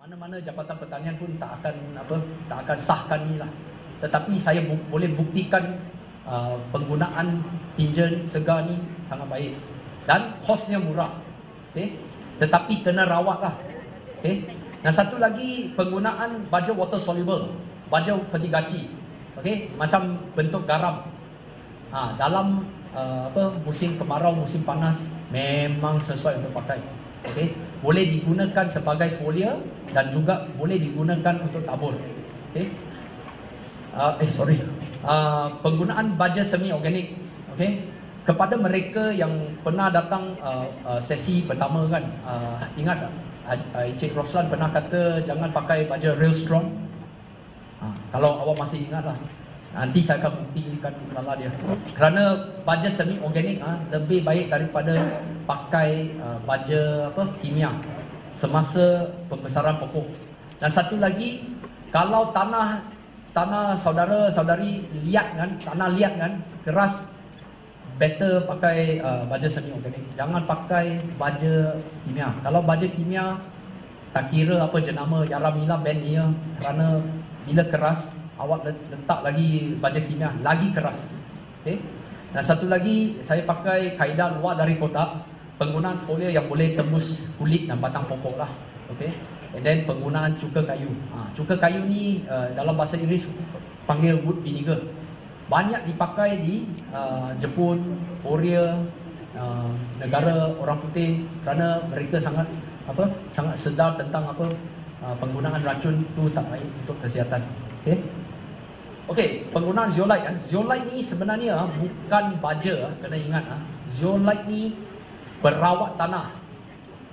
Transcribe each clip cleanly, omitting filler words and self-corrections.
mana-mana Jabatan Pertanian pun tak akan sahkan ni lah. Tetapi saya boleh buktikan penggunaan tinja segar ni sangat baik dan kosnya murah. Okay? Tetapi kena rawat lah. Okay? Dan satu lagi, penggunaan baja water soluble, baja fertigasi. Okay? Macam bentuk garam. Dalam musim kemarau, musim panas memang sesuai untuk pakai. Okay? Boleh digunakan sebagai folia dan juga boleh digunakan untuk tabur. Okay? Penggunaan baja semi organik. Okay? Kepada mereka yang pernah datang sesi pertama kan, ingat tak? Encik Roslan pernah kata jangan pakai baja real strong. Kalau awak masih ingat lah, nanti saya akan buktikan salah dia. Kerana baja semi organik lebih baik daripada pakai baja kimia semasa pembesaran pokok. Dan satu lagi, kalau tanah saudara-saudari liat kan, tanah liat kan, keras, better pakai baja semi organik. Jangan pakai baja kimia. Kalau baja kimia, tak kira apa jenama Yaramila Benia, kerana bila keras, awak letak lagi baja kimia, lagi keras. Okay? Dan satu lagi, saya pakai kaedah luar dari kotak, penggunaan folia yang boleh tembus kulit dan batang pokok lah. Okay? And then penggunaan cuka kayu. Cuka kayu ni dalam bahasa Inggeris panggil wood vinegar. Banyak dipakai di Jepun, Korea, negara orang putih, kerana mereka sangat sedar tentang penggunaan racun tu tak baik untuk kesihatan. Okey, penggunaan zeolite. Zeolite ni sebenarnya bukan baja, kena ingat. Zeolite ni berawat tanah.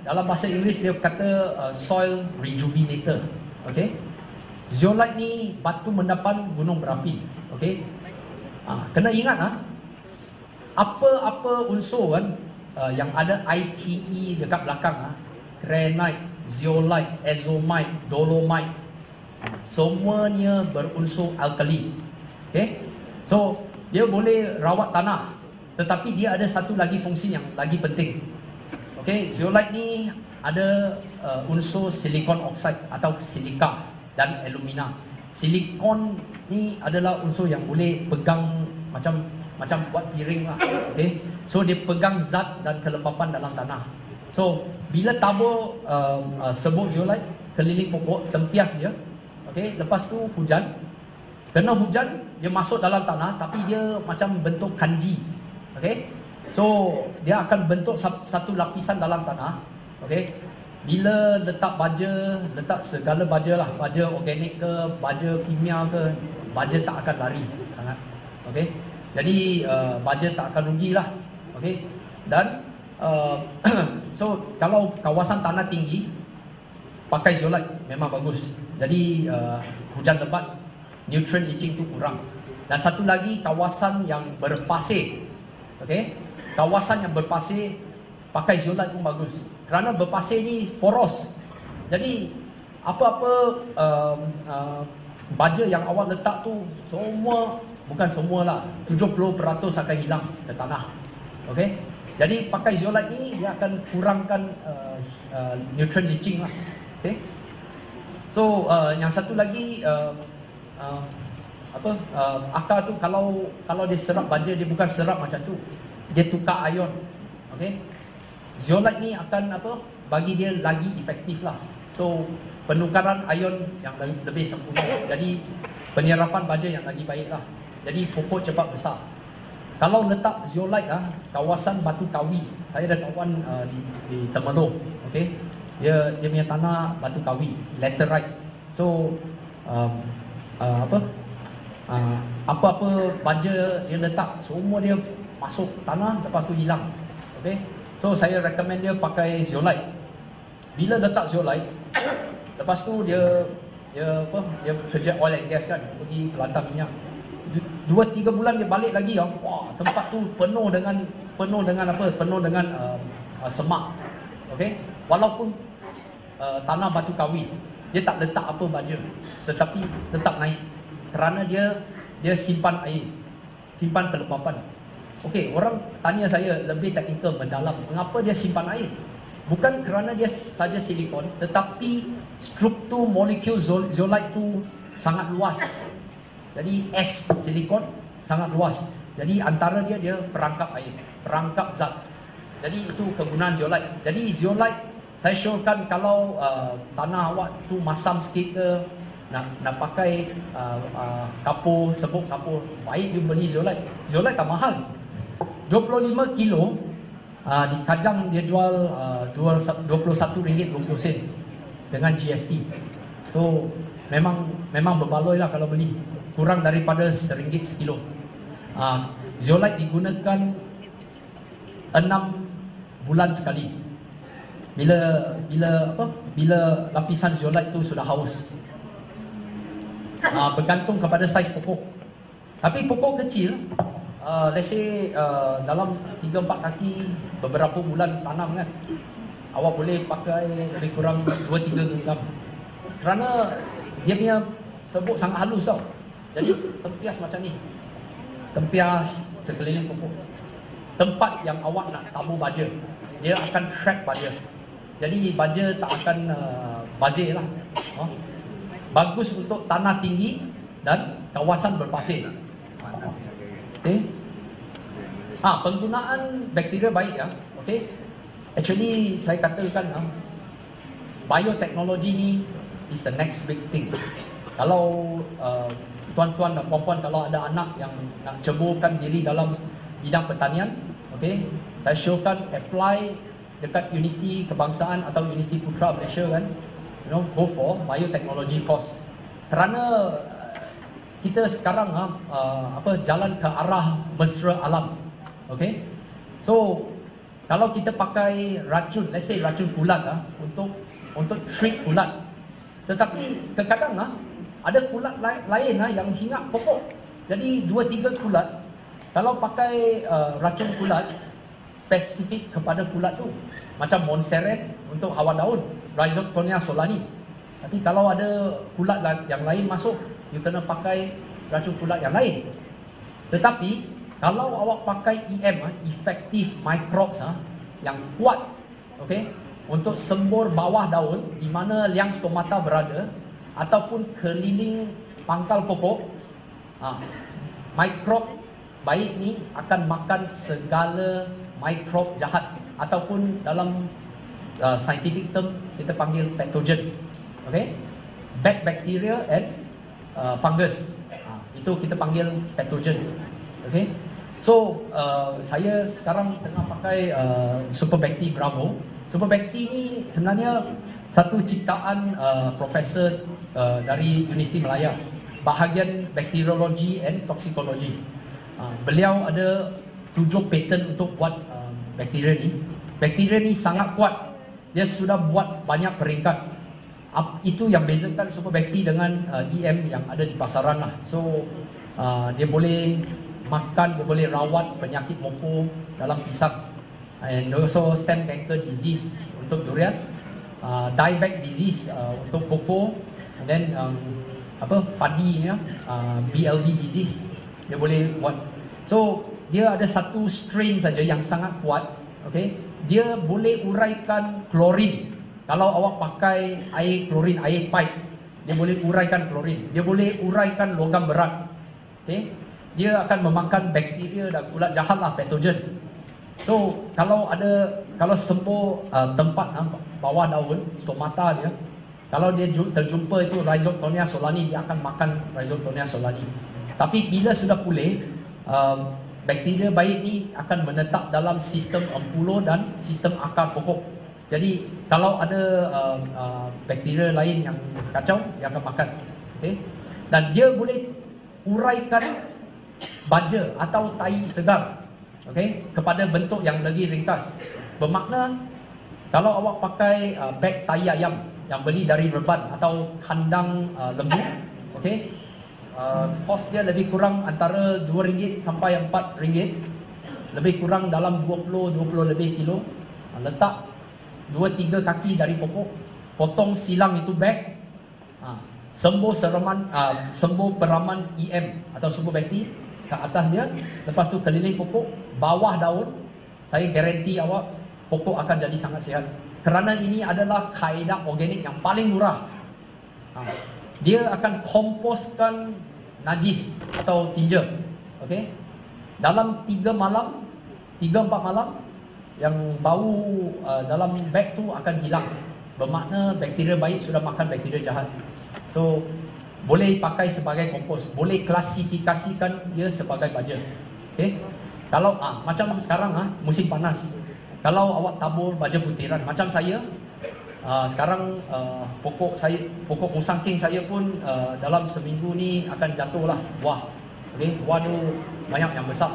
Dalam bahasa Inggeris dia kata soil rejuvenator. Okey. Zeolite ni batu mendapan gunung berapi. Okey. Kena ingat apa unsur kan yang ada ITE dekat belakang, granite, zeolite, azomite, dolomite, semuanya berunsur alkali. Okay? So dia boleh rawat tanah, tetapi dia ada satu lagi fungsi yang lagi penting. Okay? Zeolite ni ada unsur silikon oksida atau silika dan alumina. Silikon ni adalah unsur yang boleh pegang macam buat piring lah. Okay? So dia pegang zat dan kelepapan dalam tanah. So bila tabur serbuk zeolite keliling pokok, tempias dia. Okay? Lepas tu hujan. Kena hujan, dia masuk dalam tanah, tapi dia macam bentuk kanji. Okay? So dia akan bentuk satu lapisan dalam tanah. Okay? Bila letak baja, letak segala baja lah, baja organik ke, baja kimia ke, baja tak akan lari sangat. Okey. Jadi baja tak akan rugi lah. Okey. Dan so kalau kawasan tanah tinggi, pakai zeolite memang bagus. Jadi hujan lebat, nutrient leaching tu kurang. Dan satu lagi, kawasan yang berpasir. Okey. Kawasan yang berpasir, pakai zeolite pun bagus. Kerana berpasir ni poros. Jadi apa-apa baja yang awak letak tu, semua, bukan semualah, 70% akan hilang ke tanah. Okey. Jadi pakai zeolite ni dia akan kurangkan nutrient leaching lah. Okey. So yang satu lagi akar tu, kalau dia serap baja, dia bukan serap macam tu. Dia tukar ion. Okey. Zeolite ni akan bagi dia lagi efektif lah. So penukaran ion yang lebih sempurna. Jadi penyerapan baja yang lagi baik lah. Jadi pokok cepat besar. Kalau letak zeolite kawasan Batu Kawi, saya ada kawan di Temerloh. Okay? Dia punya tanah Batu Kawi, laterite. So apa-apa baja dia letak, semua dia masuk tanah, lepas tu hilang. Okay? So saya recommend dia pakai zeolite. Bila letak zeolite, lepas tu dia kerja oil and gas kan, pergi kelantan minyak. 2-3 bulan dia balik lagi, wah, tempat tu penuh dengan semak. Okey, walaupun tanah Batu Kawi, dia tak letak apa baja, tetapi tetap naik kerana dia simpan air, simpan kelepapan. Okey, orang tanya saya lebih teknikal mendalam, mengapa dia simpan air? Bukan kerana dia saja silikon, tetapi struktur molekul zeolite tu sangat luas. Jadi S silikon sangat luas. Jadi antara dia perangkap air, perangkap zat. Jadi itu kegunaan zeolite. Jadi zeolite saya showkan kalau tanah awak tu masam sikit ke, nak pakai kapur, sebut kapur, baik you beli zeolite. Zeolite tak mahal. 25 kilo di Kajang dia jual RM21.20 dengan GST. So memang berbaloi lah kalau beli. Kurang daripada RM1 sekilo. Zeolite digunakan 6 bulan sekali. Bila lapisan zeolite tu sudah haus. Bergantung kepada saiz pokok. Tapi pokok kecil, let's say dalam 3-4 kaki beberapa bulan tanam kan, awak boleh pakai lebih kurang 2-3 gram. Kerana dia punya serbuk sangat halus tau. Jadi tempias macam ni, tempias sekeliling pokok. Tempat yang awak nak tabur baja, dia akan track baja. Jadi baja tak akan bazir lah. Bagus untuk tanah tinggi dan kawasan berpasir. Okay. Penggunaan bakteria baik ya. Okay. Actually saya katakan bioteknologi ni is the next big thing. Kalau tuan-tuan dan puan-puan, kalau ada anak yang nak ceburkan diri dalam bidang pertanian, okay, saya showkan apply dekat Universiti Kebangsaan atau Universiti Putra Malaysia kan, go for biotechnology course. Kerana kita sekarang jalan ke arah mesra alam. Okay? So kalau kita pakai racun, let's say racun kulat untuk treat kulat. Tetapi terkadang ada kulat lain yang hinggap pokok. Jadi 2-3 kulat, kalau pakai racun kulat spesifik kepada kulat tu, macam Montserrat untuk hawa daun, Rhizoctonia solani. Tapi kalau ada kulat yang lain masuk, you kena pakai racun kulat yang lain. Tetapi kalau awak pakai EM, effective microbes yang kuat, okay, untuk sembur bawah daun di mana liang stomata berada ataupun keliling pangkal pokok, mikrob baik ni akan makan segala mikrob jahat, ataupun dalam scientific term kita panggil pathogen. Okay? Bad bacteria and fungus. Itu kita panggil pathogen. Okay? So saya sekarang tengah pakai Super Bacti Bravo. Super Bacti ni sebenarnya satu ciptaan profesor dari Universiti Malaya, bahagian bakteriologi and toxicology. Beliau ada 7 patent untuk buat bakteria ni. Bakteria ni sangat kuat. Dia sudah buat banyak peringkat. Itu yang bezakan Super Bacti dengan EM yang ada di pasaran lah. So dia boleh makan, dia boleh rawat penyakit mopor dalam pisang, and also stem cancer disease untuk durian, dieback disease untuk pokok, and then padi BLV disease dia boleh buat. So dia ada satu strain saja yang sangat kuat. Okay, dia boleh uraikan klorin. Kalau awak pakai air klorin, air pipe, dia boleh uraikan klorin. Dia boleh uraikan logam berat. Okay, dia akan memakan bakteria dan kulat jahat lah, pathogen. So kalau sembur tempat bawah daun, stomata dia, kalau dia terjumpa itu Rhizoctonia solani, dia akan makan Rhizoctonia solani. Tapi bila sudah pulih, bakteria baik ni akan menetap dalam sistem empulo dan sistem akar pokok. Jadi kalau ada bakteria lain yang kacau, dia akan makan. Okay? Dan dia boleh uraikan baja atau tai segar, okay, kepada bentuk yang lebih ringkas. Bermakna kalau awak pakai beg tai ayam yang beli dari reban atau kandang lembu, okay, kos dia lebih kurang antara RM2 sampai RM4, lebih kurang dalam 20 lebih kilo. Letak 2-3 kaki dari pokok, potong silang itu beg, sembur peraman EM atau Super Bacti ke atas dia, lepas tu keliling pokok, bawah daun. Saya garanti awak pokok akan jadi sangat sihat. Kerana ini adalah kaedah organik yang paling murah. Dia akan komposkan najis atau tinja. Okey. Dalam 3 malam, 3-4 malam, yang bau dalam beg tu akan hilang. Bermakna bakteria baik sudah makan bakteria jahat. So boleh pakai sebagai kompos, boleh klasifikasikan dia sebagai baja. Okey. Kalau macam sekarang musim panas. Kalau awak tabur baja butiran macam saya, sekarang pokok musangking saya pun dalam seminggu ni akan jatuhlah buah. Okey, buah tu banyak yang besar.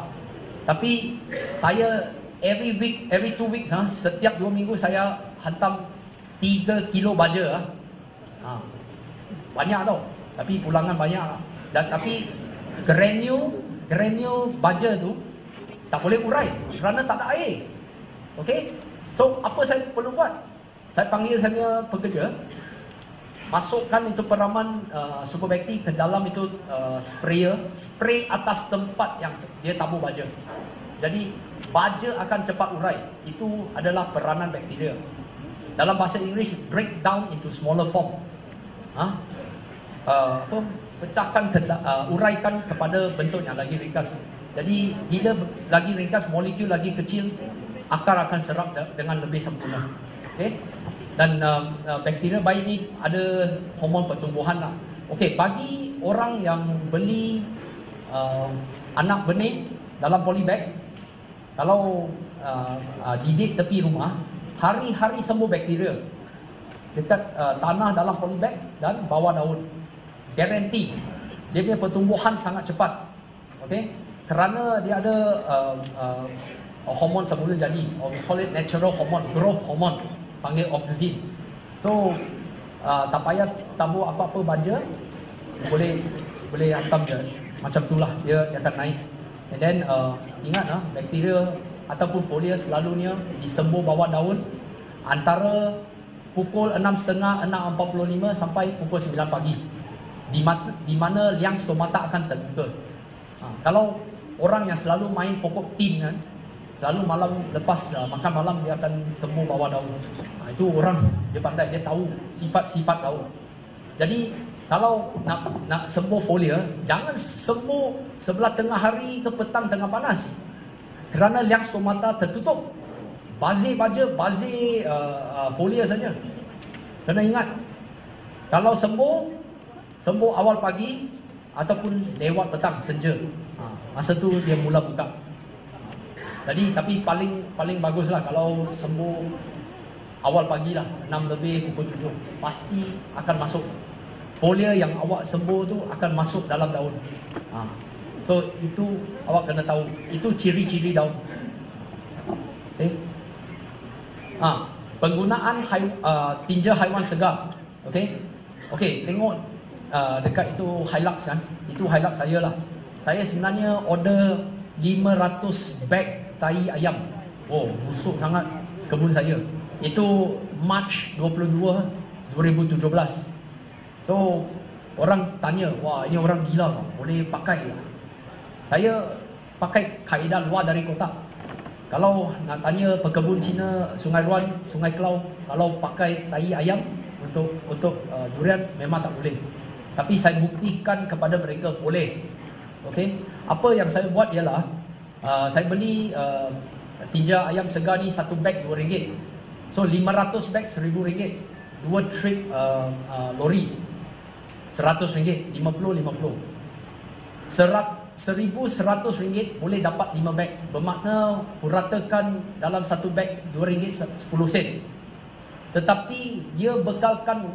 Tapi saya every 2 weeks setiap 2 minggu saya hantam 3 kilo baja. Banyak tau. Tapi pulangan banyak. Dan tapi granule baja tu tak boleh urai kerana tak ada air. Okey. So apa saya perlu buat? Saya panggil saya pekerja, masukkan itu peraman superbakti ke dalam itu spray atas tempat yang dia tabur baja. Jadi baja akan cepat urai. Itu adalah peranan bakteria. Dalam bahasa Inggeris, break down into smaller form. Pecahkan, uraikan kepada bentuk yang lagi ringkas. Jadi bila lagi ringkas, molekul lagi kecil, akar akan serap dengan lebih sempurna. Okay? Dan bakteria baik ni ada hormon pertumbuhan lah. Okey, bagi orang yang beli anak benih dalam polybag, kalau didik tepi rumah, hari-hari sembuh bakteria dekat tanah dalam polybag dan bawah daun. Guarantee dia punya pertumbuhan sangat cepat. Okey, kerana dia ada hormon semula jadi, we call it natural hormone, growth hormone, panggil oxygen. So tak payah tabur apa-apa baja, boleh hantam je. Macam itulah dia akan naik. And then ingat bakteria ataupun folia selalunya disembur bawah daun antara pukul 6.30, 6.45 sampai pukul 9 pagi. Di mana liang stomata akan terbuka. Kalau orang yang selalu main pokok tin kan, selalu malam lepas makan malam dia akan sembuh bawah daun. Itu orang dia pandai, dia tahu sifat-sifat daun. Jadi kalau nak sembuh folia, jangan sembuh sebelah tengah hari ke petang tengah panas. Kerana liang stomata tertutup. Bazir baja, bazir folia saja. Kena ingat, kalau sembuh awal pagi ataupun lewat petang senja. Masa tu dia mula buka. Jadi tapi paling baguslah kalau sembuh awal pagi lah, 6 lebih pukul 7. Pasti akan masuk. Folia yang awak sembuh tu akan masuk dalam daun. So itu awak kena tahu. Itu ciri-ciri daun. Okay. Penggunaan tinja haiwan segar. Okey, tengok dekat itu Hilux kan. Itu Hilux saya lah. Saya sebenarnya order 500 bag tai ayam. Busuk sangat kebun saya. Itu March 22, 2017. So orang tanya, wah ini orang gila kan? Boleh pakai lah. Saya pakai kaedah luar dari kotak. Kalau nak tanya pekebun Cina, Sungai Ruan, Sungai Kelau, kalau pakai tai ayam untuk durian memang tak boleh. Tapi saya buktikan kepada mereka boleh. Okey, apa yang saya buat ialah saya beli tinja ayam segar ni satu beg RM2. So 500 beg RM1,000. 2 trip lori RM100, 50. RM1,100 boleh dapat 5 beg. Bermakna puratakan dalam satu beg RM2.10. Tetapi dia bekalkan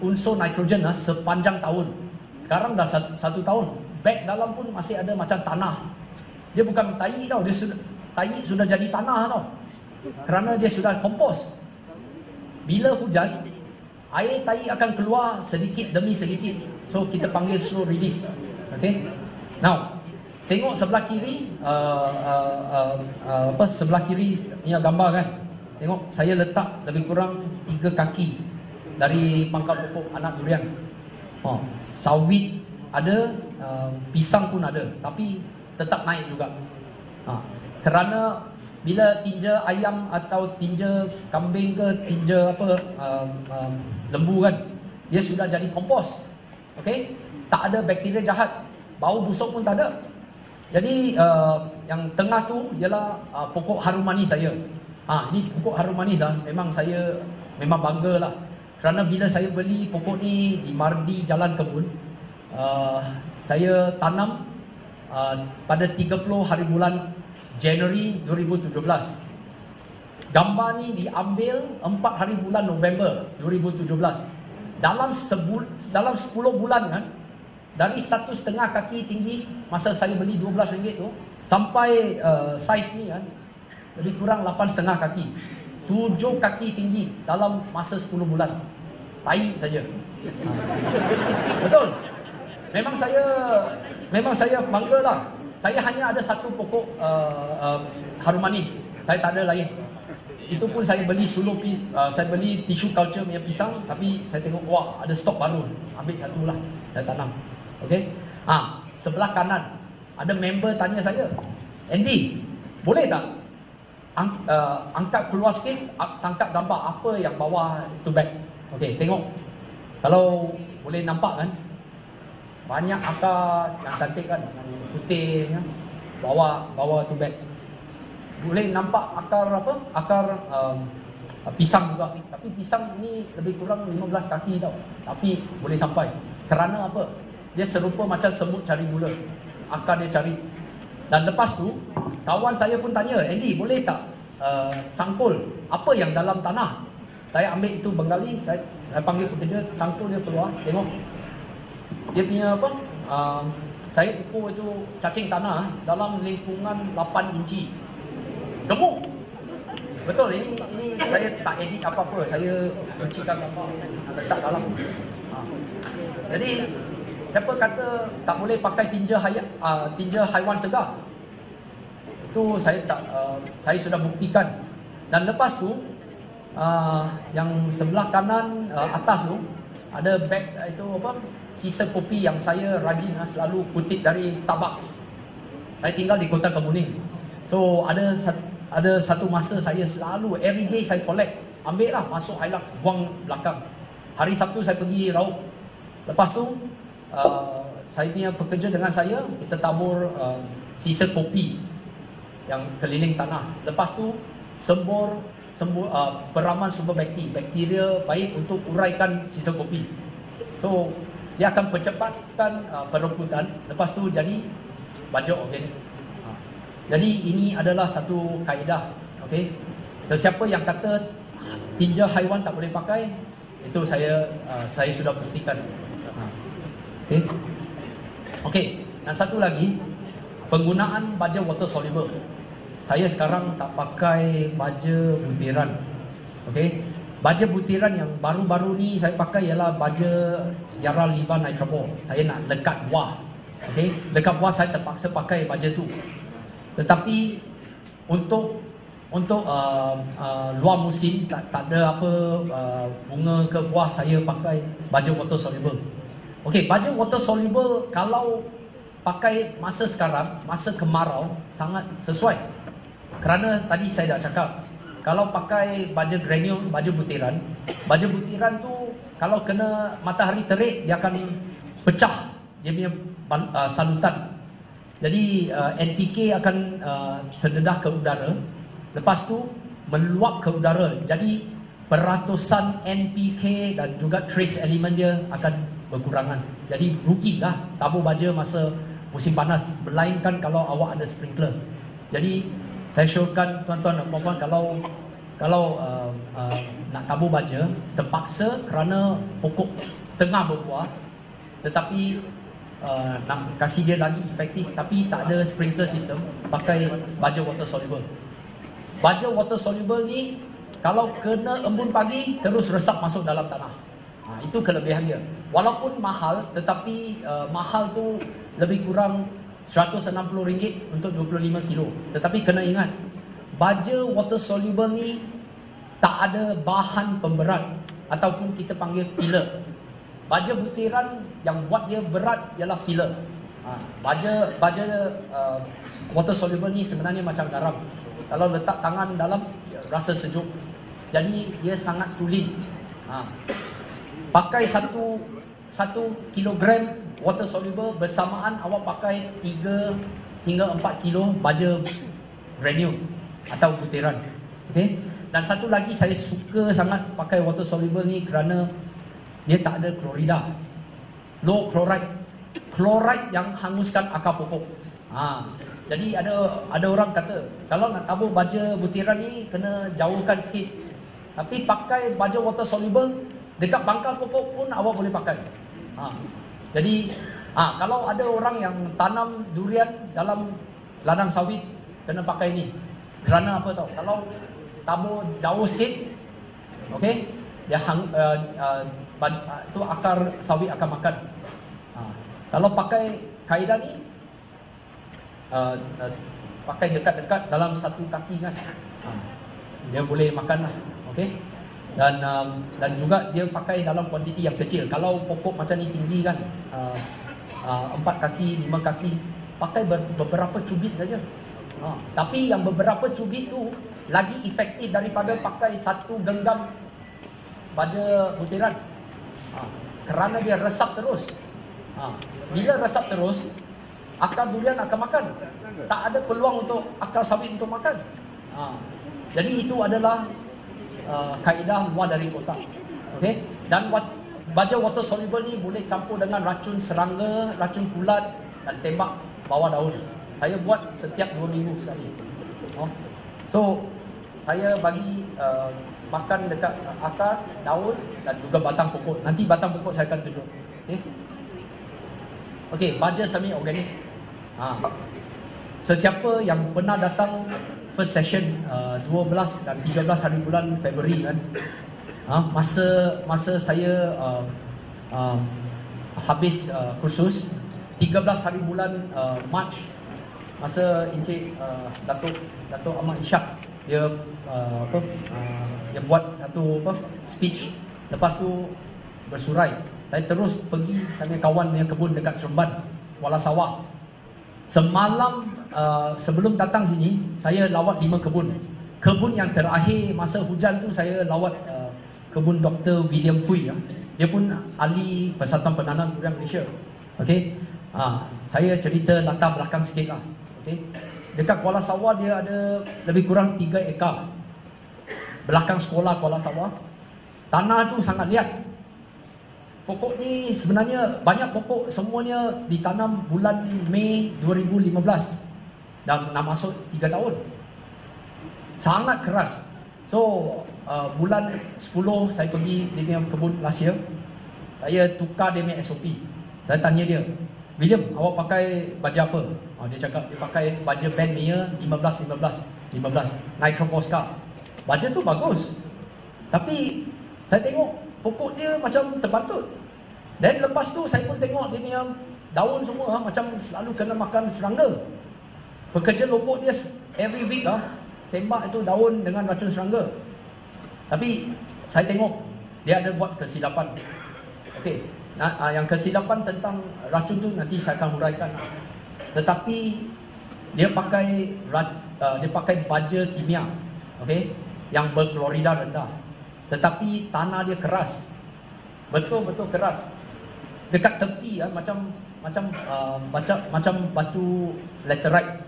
unsur nitrogen sepanjang tahun. Sekarang dah 1 tahun. Beg dalam pun masih ada macam tanah. Dia bukan tai tau, tai sudah jadi tanah tau. Kerana dia sudah kompos. Bila hujan, air tai akan keluar sedikit demi sedikit. So kita panggil slow release. Okay. Now, tengok sebelah kiri, sebelah kiri ni gambar kan. Tengok saya letak lebih kurang 3 kaki dari pangkal pokok anak durian. Sawit ada, pisang pun ada, tapi tetap naik juga. Kerana bila tinja ayam atau tinja kambing ke tinja lembu kan, dia sudah jadi kompos. Okey, tak ada bakteria jahat, bau busuk pun tak ada. Jadi yang tengah tu ialah pokok harum manis saya. Ni pokok harum manis memang saya memang banggalah. Kerana bila saya beli pokok ni di Mardi Jalan Kebun, saya tanam pada 30 hari bulan Januari 2017. Gambar ni diambil 4 hari bulan November 2017. Dalam 10 bulan kan, dari 1,5 kaki tinggi masa saya beli RM12 tu sampai saiz ni kan, lebih kurang 8,5 kaki, 7 kaki tinggi dalam masa 10 bulan. Tai saja. Betul. Memang saya banggalah. Saya hanya ada satu pokok harum manis. Saya tak ada lain. Itu pun saya beli saya beli tissue culture punya pisang, tapi saya tengok wah ada stok baru. Ambil satu lah, saya tanam. Okey. Sebelah kanan ada member tanya saya, Andy, boleh tak angkat keluar sikit, tangkap gambar apa yang bawah tu bag. Okey, tengok. Kalau boleh nampak kan, banyak akar yang cantik kan, yang putih kan, bawah tu bag. Boleh nampak akar pisang juga. Tapi pisang ni lebih kurang 15 kaki tau. Tapi boleh sampai. Kerana apa? Dia serupa macam semut cari gula. Akar dia cari. Dan lepas tu, kawan saya pun tanya, Andy, boleh tak cangkul apa yang dalam tanah? Saya ambil itu bengali, saya panggil pekerja, cangkul dia keluar, tengok. Dia punya saya ukur itu cacing tanah dalam lingkungan 8 inci. Gemuk. Betul, ini saya tak edit apa-apa, saya cucikan gambar, letak dalam. Jadi siapa kata tak boleh pakai tinja haiwan segar? Itu saya sudah buktikan. Dan lepas tu yang sebelah kanan atas tu ada bag itu sisa kopi yang saya rajin selalu kutip dari Starbucks. Saya tinggal di Kota Kemuning. So ada satu masa saya selalu everyday saya collect, ambil lah, masuk Hilux, buang belakang. Hari Sabtu saya pergi Raub. Lepas tu saya punya pekerja dengan saya, kita tabur sisa kopi yang keliling tanah. Lepas tu peraman sumber bakteria baik untuk uraikan sisa kopi. So dia akan percepatkan perebutan. Lepas tu jadi baju organik. Jadi ini adalah satu kaedah. Okey. Sesiapa yang kata tinja haiwan tak boleh pakai, itu saya sudah buktikan. Okey. Okey, dan satu lagi, penggunaan baja water soluble. Saya sekarang tak pakai baja butiran. Okey. Baja butiran yang baru-baru ni saya pakai ialah baja Yara Liva Nitrabor. Saya nak lekat buah. Okey, lekat buah saya terpaksa pakai baja tu. Tetapi untuk luar musim tak ada apa bunga ke buah, saya pakai baja water soluble. Okey, baja water soluble kalau pakai masa sekarang, masa kemarau, sangat sesuai. Kerana tadi saya dah cakap, kalau pakai baja granule, baja butiran tu kalau kena matahari terik dia akan pecah dia punya salutan. Jadi NPK akan terdedah ke udara, lepas tu meluap ke udara. Jadi peratusan NPK dan juga trace element dia akan berkurangan. Jadi rugilah tabur baja masa musim panas, melainkan kalau awak ada sprinkler. Jadi saya syorkan tuan-tuan dan puan-puan, kalau nak tabur baja terpaksa kerana pokok tengah berbuah, tetapi nak kasih dia lagi efektif tapi tak ada sprinkler system, pakai baja water soluble. Baja water soluble ni kalau kena embun pagi terus resap masuk dalam tanah. Itu kelebihan dia. Walaupun mahal, tetapi mahal tu lebih kurang RM160 untuk 25 kilo. Tetapi kena ingat, baja water soluble ni tak ada bahan pemberat ataupun kita panggil filler. Baja butiran yang buat dia berat ialah filler. Baja water soluble ni sebenarnya macam garam. Kalau letak tangan dalam, rasa sejuk. Jadi dia sangat tulen. Pakai 1 kilogram water soluble bersamaan awak pakai 3 hingga 4 kilo baja granule atau butiran. Okey. Dan satu lagi saya suka sangat pakai water soluble ni kerana dia tak ada klorida. Low chloride. Chloride yang hanguskan akar pokok. Jadi ada orang kata kalau nak tabur baja butiran ni kena jauhkan sikit. Tapi pakai baja water soluble dekat bangkal pokok pun awak boleh pakai. Jadi kalau ada orang yang tanam durian dalam ladang sawit, kena pakai ni. Kerana apa tahu? Kalau tabur jauh sikit, okey, dia tu akar sawit akan makan. Kalau pakai kaedah ni, pakai dekat-dekat dalam satu kaki kan, dia boleh makan lah. Okey. Dan juga dia pakai dalam kuantiti yang kecil. Kalau pokok macam ni tinggi kan, 4 kaki, 5 kaki, pakai beberapa cubit saja. Tapi yang beberapa cubit tu lagi efektif daripada pakai 1 genggam baja butiran. Kerana dia resap terus. Bila resap terus, akar durian akan makan. Tak ada peluang untuk akar sawit untuk makan. Jadi itu adalah kaedah luar dari kotak. Okey. Dan baja water soluble ni boleh campur dengan racun serangga, racun kulat dan tembak bawah daun. Saya buat setiap 2 minggu sekali. So saya bagi makan dekat akar, daun dan juga batang pokok. Nanti batang pokok saya akan tunjuk. Okey, baja semi organik. Sesiapa yang pernah datang first session 12 dan 13 hari bulan Februari kan, masa saya habis kursus 13 hari bulan Mac, masa Encik Datuk Ahmad Ishak dia dia buat satu speech, lepas tu bersurai. Saya terus pergi sama kawan punya kebun dekat Seremban, Kuala Sawah. Semalam sebelum datang sini, saya lawat 5 kebun. Kebun yang terakhir masa hujan tu saya lawat kebun Dr. William Pui. Dia pun ahli Persatuan Penanam Durian Malaysia. Okey. Saya cerita latar belakang sikit lah. Okey. Dekat Kuala Sawah dia ada lebih kurang 3 ekar. Belakang sekolah Kuala Sawah. Tanah tu sangat liat. Pokok ni sebenarnya banyak pokok semuanya ditanam bulan Mei 2015 dan nak masuk 3 tahun. Sangat keras. So bulan 10 saya pergi di kebun last year. Saya tukar dia punya SOP. Saya tanya dia, William, awak pakai baja apa? Dia cakap dia pakai baja Ben Meyer 15 Nitro Posca. Baja tu bagus. Tapi saya tengok pokok dia macam terbantut. Dan lepas tu saya pun tengok dia punya daun semua macam selalu kena makan serangga. Pekerja lombok dia every week tembak itu daun dengan racun serangga. Tapi saya tengok dia ada buat kesilapan. Okey. Yang kesilapan tentang racun tu nanti saya akan huraikan. Tetapi dia pakai baja kimia, okey, yang berklorida rendah. Tetapi tanah dia keras. Betul-betul keras. Dekat tepi macam batu laterite.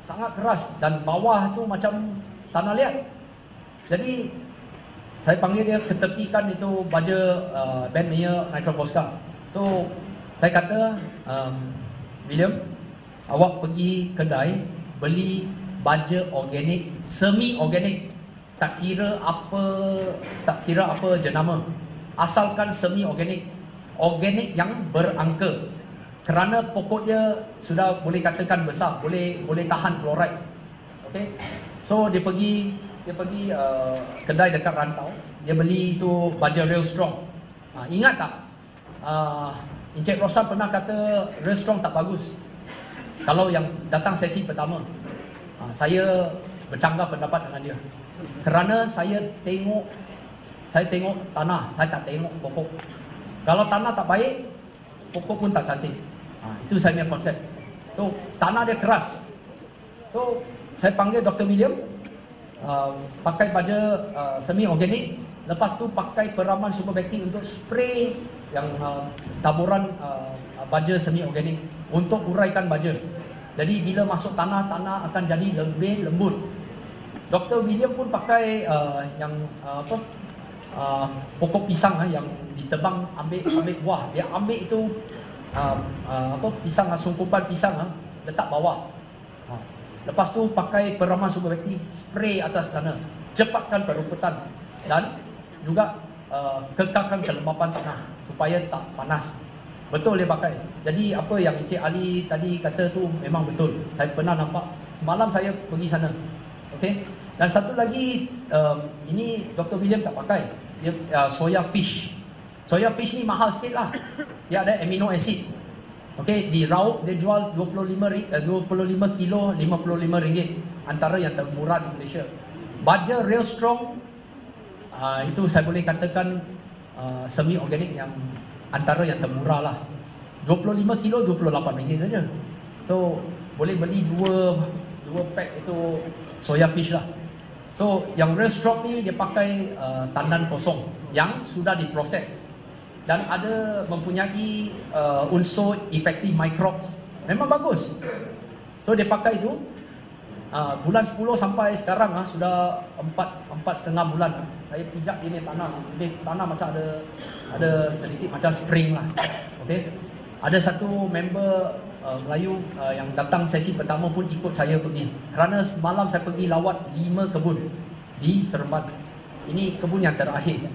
Sangat keras dan bawah tu macam tanah liat. Jadi saya panggil dia ketepikan itu baja Ben Meyer Nitro Posca. So saya kata, William, awak pergi kedai beli baja organik, semi organik. Tak kira apa jenama. Asalkan semi organik. Organik yang berangka. Kerana pokok dia sudah boleh katakan besar, boleh tahan klorid. Okey. So dia pergi kedai dekat rantau, dia beli itu baja Real Strong. Ingat tak? Encik Rosan pernah kata Real Strong tak bagus. Kalau yang datang sesi pertama, saya bercanggah pendapat dengan dia. Kerana saya tengok tanah, saya tak tengok pokok. Kalau tanah tak baik, pokok pun tak cantik. Itu saya punya konsep. So tanah dia keras. So saya panggil Dr. William, pakai baja semi organik, lepas tu pakai peraman super backing untuk spray yang taburan baja semi organik untuk uraikan baja. Jadi bila masuk tanah akan jadi lebih lembut. Dr. William pun pakai yang pokok pisang yang ditebang, ambil buah. Dia ambil itu pisang, sungkupan pisang letak bawah. Lepas tu pakai peraman super backing, spray atas sana, cepatkan peruputan dan juga kekalkan kelembapan tanah supaya tak panas. Betul dia pakai. Jadi apa yang Encik Ali tadi kata tu memang betul. Saya pernah nampak. Semalam saya pergi sana. Okey. Dan satu lagi, ini Dr. William tak pakai. Dia soya fish. Soya fish ni mahal sikit lah. Dia ada amino acid. Okey, di Raup dia jual 25 kilo RM55. Antara yang termurah di Malaysia. Baja Real Strong, itu saya boleh katakan semi organik yang antara yang termurah lah. 25 kilo RM28 saja. So boleh beli dua pack itu soya fish lah. So yang Real Strong ni dia pakai tandan kosong yang sudah diproses dan ada mempunyai unsur efektif microbes. Memang bagus. So dia pakai itu bulan 10 sampai sekarang sudah 4,5 bulan. Saya pijak dia tanah. Dia tanah macam ada sedikit macam spring lah. Okey. Ada satu member Melayu yang datang sesi pertama pun ikut saya pergi. Kerana semalam saya pergi lawat 5 kebun di Seremban. Ini kebun yang terakhir.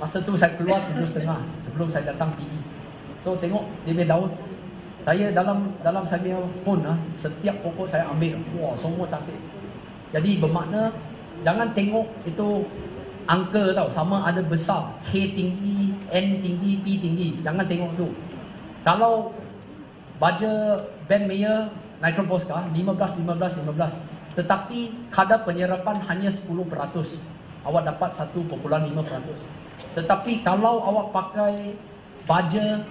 Masa tu saya keluar 7.30 sebelum saya datang pergi. So tengok dia punya daun. Saya dalam saya punya phone setiap pokok saya ambil. Wah, semua cantik. Jadi bermakna jangan tengok itu angka tau, sama ada besar, K tinggi, N tinggi, P tinggi. Jangan tengok tu. Kalau baja Ben Meyer Nitro Posca 15, tetapi kadar penyerapan hanya 10%, awak dapat 1.5%. Tetapi kalau awak pakai baja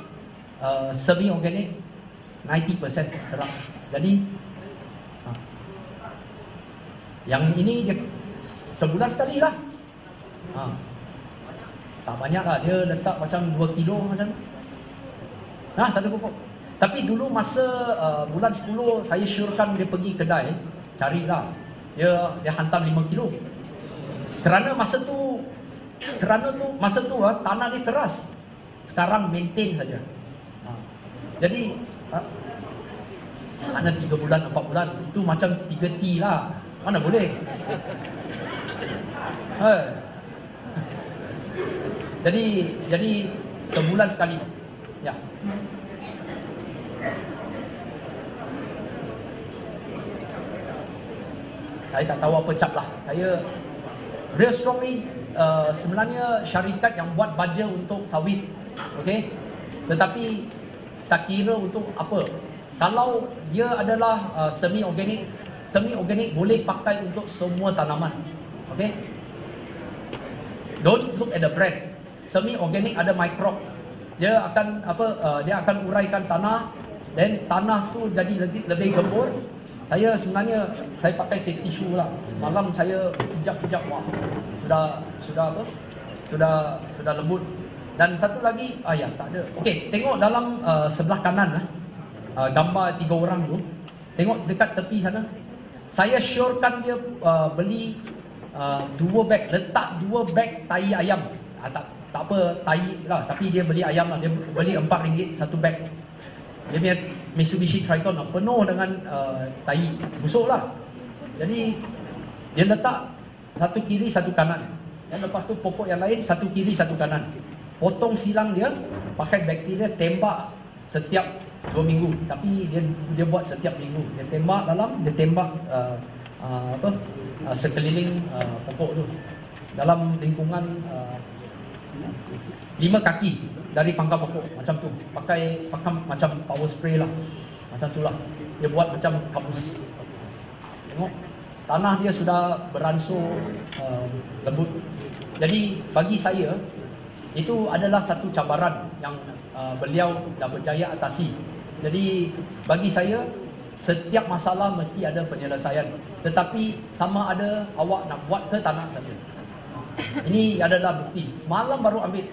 semi organik 90% serap. Jadi yang ini dia sebulan sekali lah. Tak banyak lah, dia letak macam 2 kilo macam. Satu pokok. Tapi dulu masa bulan 10 saya syorkan dia pergi kedai, carilah. Dia hantar 5 kilo. Kerana masa tu tanah dia keras. Sekarang maintain saja. Jadi mana 3 bulan, 4 bulan itu macam 3T lah. Mana boleh. Jadi sebulan sekali. Ya. Saya tak tahu apa cap lah. Real Strong ni sebenarnya syarikat yang buat baja untuk sawit. Okey. Tetapi tak kira untuk apa. Kalau dia adalah semi organik boleh pakai untuk semua tanaman. Okey. Don't look at the brand. Semi organik ada microbe. Dia akan uraikan tanah, dan tanah tu jadi lebih gembur. Saya pakai safety shoe lah. Semalam saya pijak, wah, sudah lembut. Dan satu lagi, tak ada. Okey, tengok dalam sebelah kanan gambar 3 orang tu. Tengok dekat tepi sana. Saya syorkan dia beli 2 beg, letak 2 beg tai ayam. Tak apa tai lah, tapi dia beli ayam lah. Dia beli RM4 satu beg. Dia punya Mitsubishi Triton penuh dengan tai busuk lah. Jadi dia letak satu kiri satu kanan, dan lepas tu pokok yang lain satu kiri satu kanan. Potong silang dia, pakai bakteria, tembak setiap 2 minggu. Tapi dia buat setiap minggu. Dia tembak dalam, dia tembak sekeliling pokok tu dalam lingkungan 5 kaki dari pangkal pokok, macam tu. Pakai macam power spray lah. Macam tu lah. Dia buat macam kabus. Tengok, tanah dia sudah beransur lembut. Jadi bagi saya, itu adalah satu cabaran yang beliau dah berjaya atasi. Jadi bagi saya, Setiap masalah mesti ada penyelesaian. Tetapi sama ada awak nak buat ke tak nak saja. Ini adalah bukti. Malam baru ambil.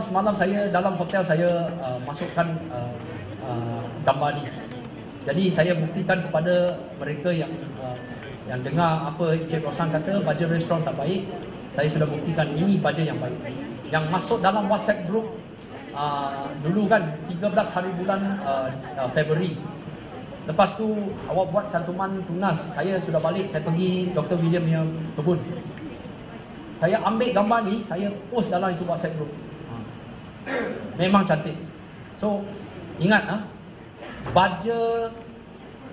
Semalam saya dalam hotel saya masukkan gambar ni. Jadi saya buktikan kepada mereka yang dengar apa Encik Roshan kata baja restoran tak baik. Saya sudah buktikan ini baja yang baik. Yang masuk dalam WhatsApp group dulu kan 13 hari bulan Februari. Lepas tu awak buat cantuman tunas. Saya sudah balik, saya pergi Dr. William punya kebun. Saya ambil gambar ni, saya post dalam itu WhatsApp group. Memang cantik. So, ingat baja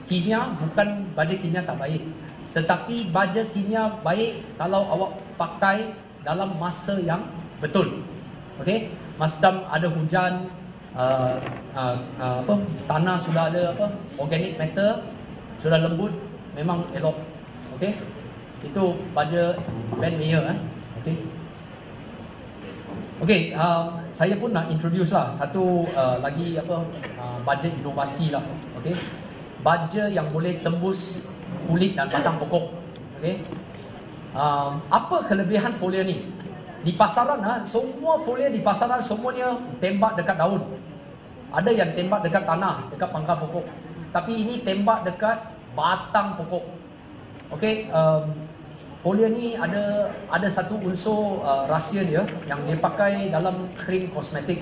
kimia bukan baja kimia tak baik. Tetapi baja kimia baik kalau awak pakai dalam masa yang betul. Okey? Masa ada hujan, tanah sudah ada organic matter, sudah lembut, memang elok. Okey? Itu baja Ben Mayer. Okey. Okey, saya pun nak introduce lah satu lagi baja inovasi lah. Okey. Baja yang boleh tembus kulit dan batang pokok. Okey. Apa kelebihan foliar ni? Di pasaran semua foliar di pasaran semuanya tembak dekat daun. Ada yang tembak dekat tanah, dekat pangkal pokok. Tapi ini tembak dekat batang pokok. Okey, foliar ni ada satu unsur rahsia dia yang dia pakai dalam krim kosmetik.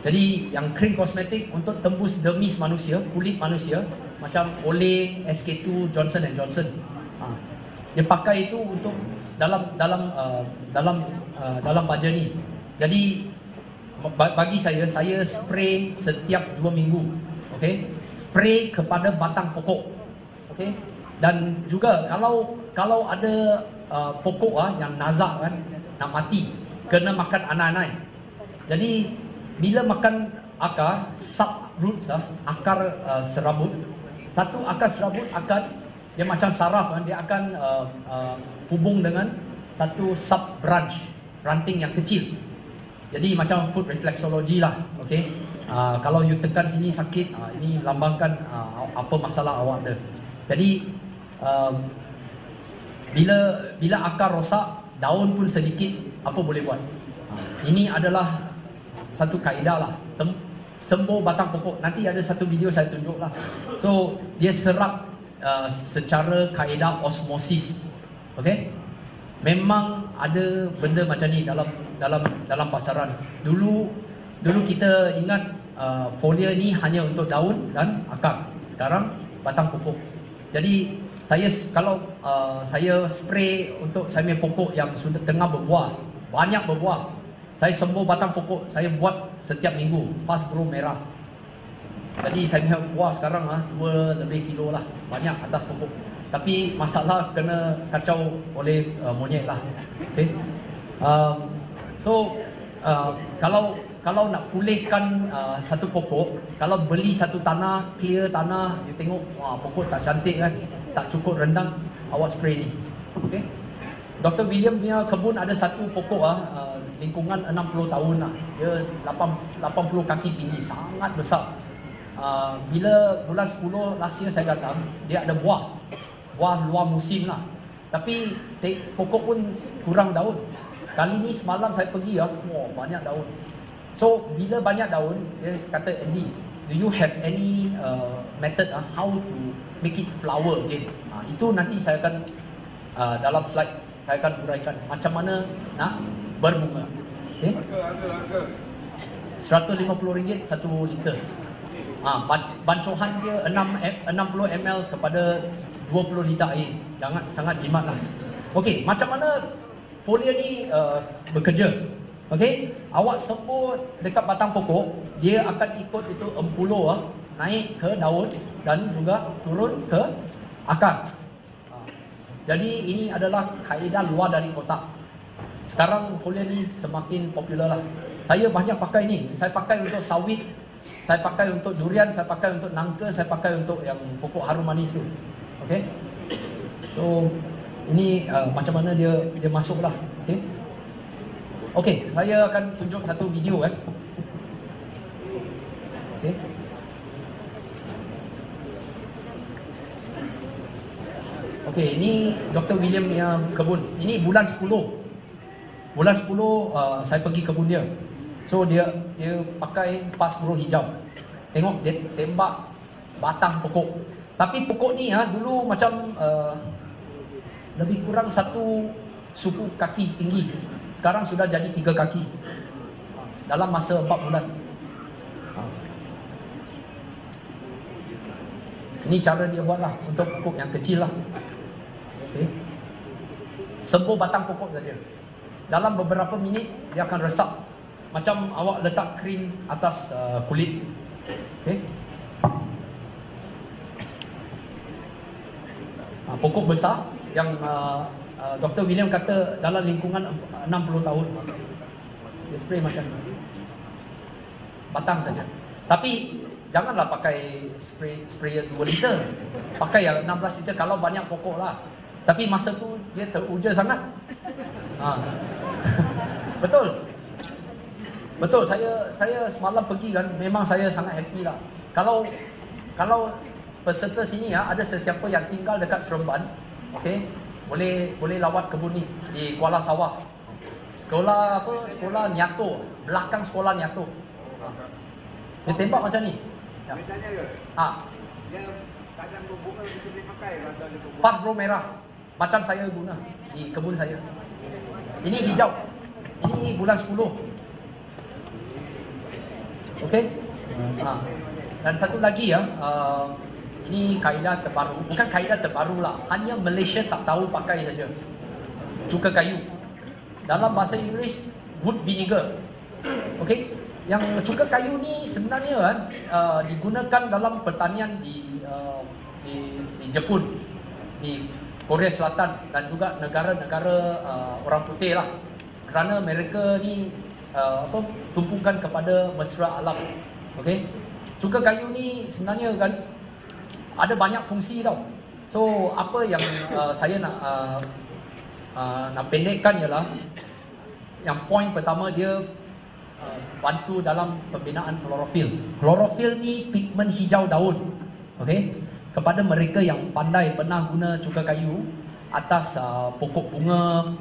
Jadi yang krim kosmetik untuk tembus dermis manusia, kulit manusia, macam Olay, SK2, Johnson & Johnson. Dia pakai itu untuk dalam baja ni. Jadi bagi saya spray setiap 2 minggu. Okey, spray kepada batang pokok. Okey, dan juga kalau ada pokok yang nazak kan, nak mati, kena makan anai-anai. Jadi bila makan akar sub roots, akar serabut, satu akar serabut akan dia macam saraf kan, dia akan hubung dengan satu sub branch, ranting yang kecil. Jadi macam food reflexology lah. Okey, kalau you tekan sini sakit, ini lambangkan apa masalah awak ada. Jadi bila akar rosak, daun pun sedikit, apa boleh buat? Ini adalah satu kaedah lah, sembuh batang pokok. Nanti ada satu video saya tunjuk lah. So dia serap secara kaedah osmosis. Okey, memang ada benda macam ni dalam pasaran. Dulu kita ingat foliar ni hanya untuk daun dan akar. Sekarang batang pokok. Jadi kalau saya spray untuk saya punya pokok yang sudah tengah berbuah, banyak berbuah, saya sembuh batang pokok, saya buat setiap minggu, pas grow merah. Jadi saya punya buah sekarang 2 lebih kilo lah, banyak atas pokok. Tapi masalah kena kacau oleh monyet lah. Okay. Kalau nak pulihkan satu pokok, kalau beli satu tanah, clear tanah, you tengok pokok tak cantik kan, tak cukup rendang, awak spray ni. Okay. Dr. William punya kebun ada satu pokok lingkungan 60 tahun lah. Dia 80 kaki tinggi, sangat besar. Bila bulan 10 last year saya datang, dia ada buah luar musim lah. Tapi pokok pun kurang daun. Kali ni semalam saya pergi banyak daun. So bila banyak daun, dia kata, Andy, do you have any method how to make it flower again? Itu nanti saya akan dalam slide saya akan uraikan macam mana nak berbunga. Okay? RM150 1 liter. Bancuhan dia 60 ml kepada 20 liter air. Sangat jimat lah. Okey, macam mana foliar ni bekerja? Okey, awak sembuh dekat batang pokok, dia akan ikut itu empulo naik ke daun dan juga turun ke akar. Jadi ini adalah kaedah luar dari kotak. Sekarang foliar ni semakin popular lah. Saya banyak pakai ni. Saya pakai untuk sawit, saya pakai untuk durian, saya pakai untuk nangka, saya pakai untuk yang pokok harum manis tu. Okey. So ini macam mana dia masuk lah. Okey. Okey, saya akan tunjuk satu video kan. Okey. Okey, ini Dr. William punya kebun. Ini bulan 10. Bulan 10 saya pergi kebun dia. So dia pakai paspro hijau. Tengok dia tembak batang pokok. Tapi pokok ni dulu macam lebih kurang 1 suku kaki tinggi. Sekarang sudah jadi 3 kaki. Dalam masa 4 bulan. Ini cara dia buat lah untuk pokok yang kecil lah. Okay. Sembuh batang pokok saja. Dalam beberapa minit dia akan resap. Macam awak letak krim atas kulit. Okay. Pokok besar yang Dr. William kata dalam lingkungan 60 tahun. Dia spray macam batang saja. Tapi janganlah pakai sprayer 2 liter. Pakai yang 16 liter kalau banyak pokok lah. Tapi masa tu dia teruja sangat. Betul. Betul, saya semalam pergi kan, memang saya sangat happy lah. Kalau peserta sini ada sesiapa yang tinggal dekat Seremban, okey, boleh lawat kebun ni di Kuala Sawah. Sekolah Sekolah Nyato, belakang sekolah Nyato. Dia tembak macam ni. Ya. Dia kadang berbunga bisa dipakai paspro merah macam saya guna di kebun saya. Ini hijau. Ini bulan 10. Okey. Dan satu lagi ini kaedah terbaru. Bukan kaedah terbaru lah. Hanya Malaysia tak tahu pakai saja. Cuka kayu. Dalam bahasa Inggeris, wood vinegar. Okey. Yang cuka kayu ni sebenarnya digunakan dalam pertanian di Jepun, di Korea Selatan dan juga negara-negara orang putih lah. Kerana mereka ni tumpukan kepada mesra alam. Okey. Cuka kayu ni sebenarnya kan ada banyak fungsi tau. So apa yang saya nak pendekkan ialah yang poin pertama, dia bantu dalam pembinaan klorofil. Klorofil ni pigmen hijau daun. Okey. Kepada mereka yang pandai pernah guna cuka kayu atas pokok bunga,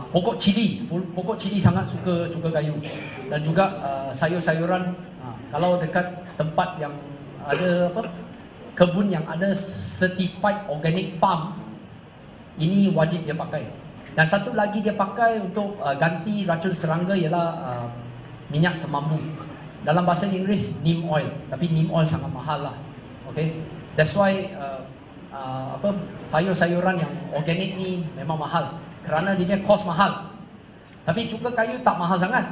pokok cili. Pokok cili sangat suka cuka kayu. Dan juga sayur-sayuran. Kalau dekat tempat yang ada kebun yang ada certified organic farm, ini wajib dia pakai. Dan satu lagi dia pakai untuk ganti racun serangga ialah minyak semambu. Dalam bahasa Inggeris neem oil, tapi neem oil sangat mahal lah. Okay, that's why sayur-sayuran yang organik ni memang mahal kerana dia kos mahal. Tapi cuka kayu tak mahal sangat.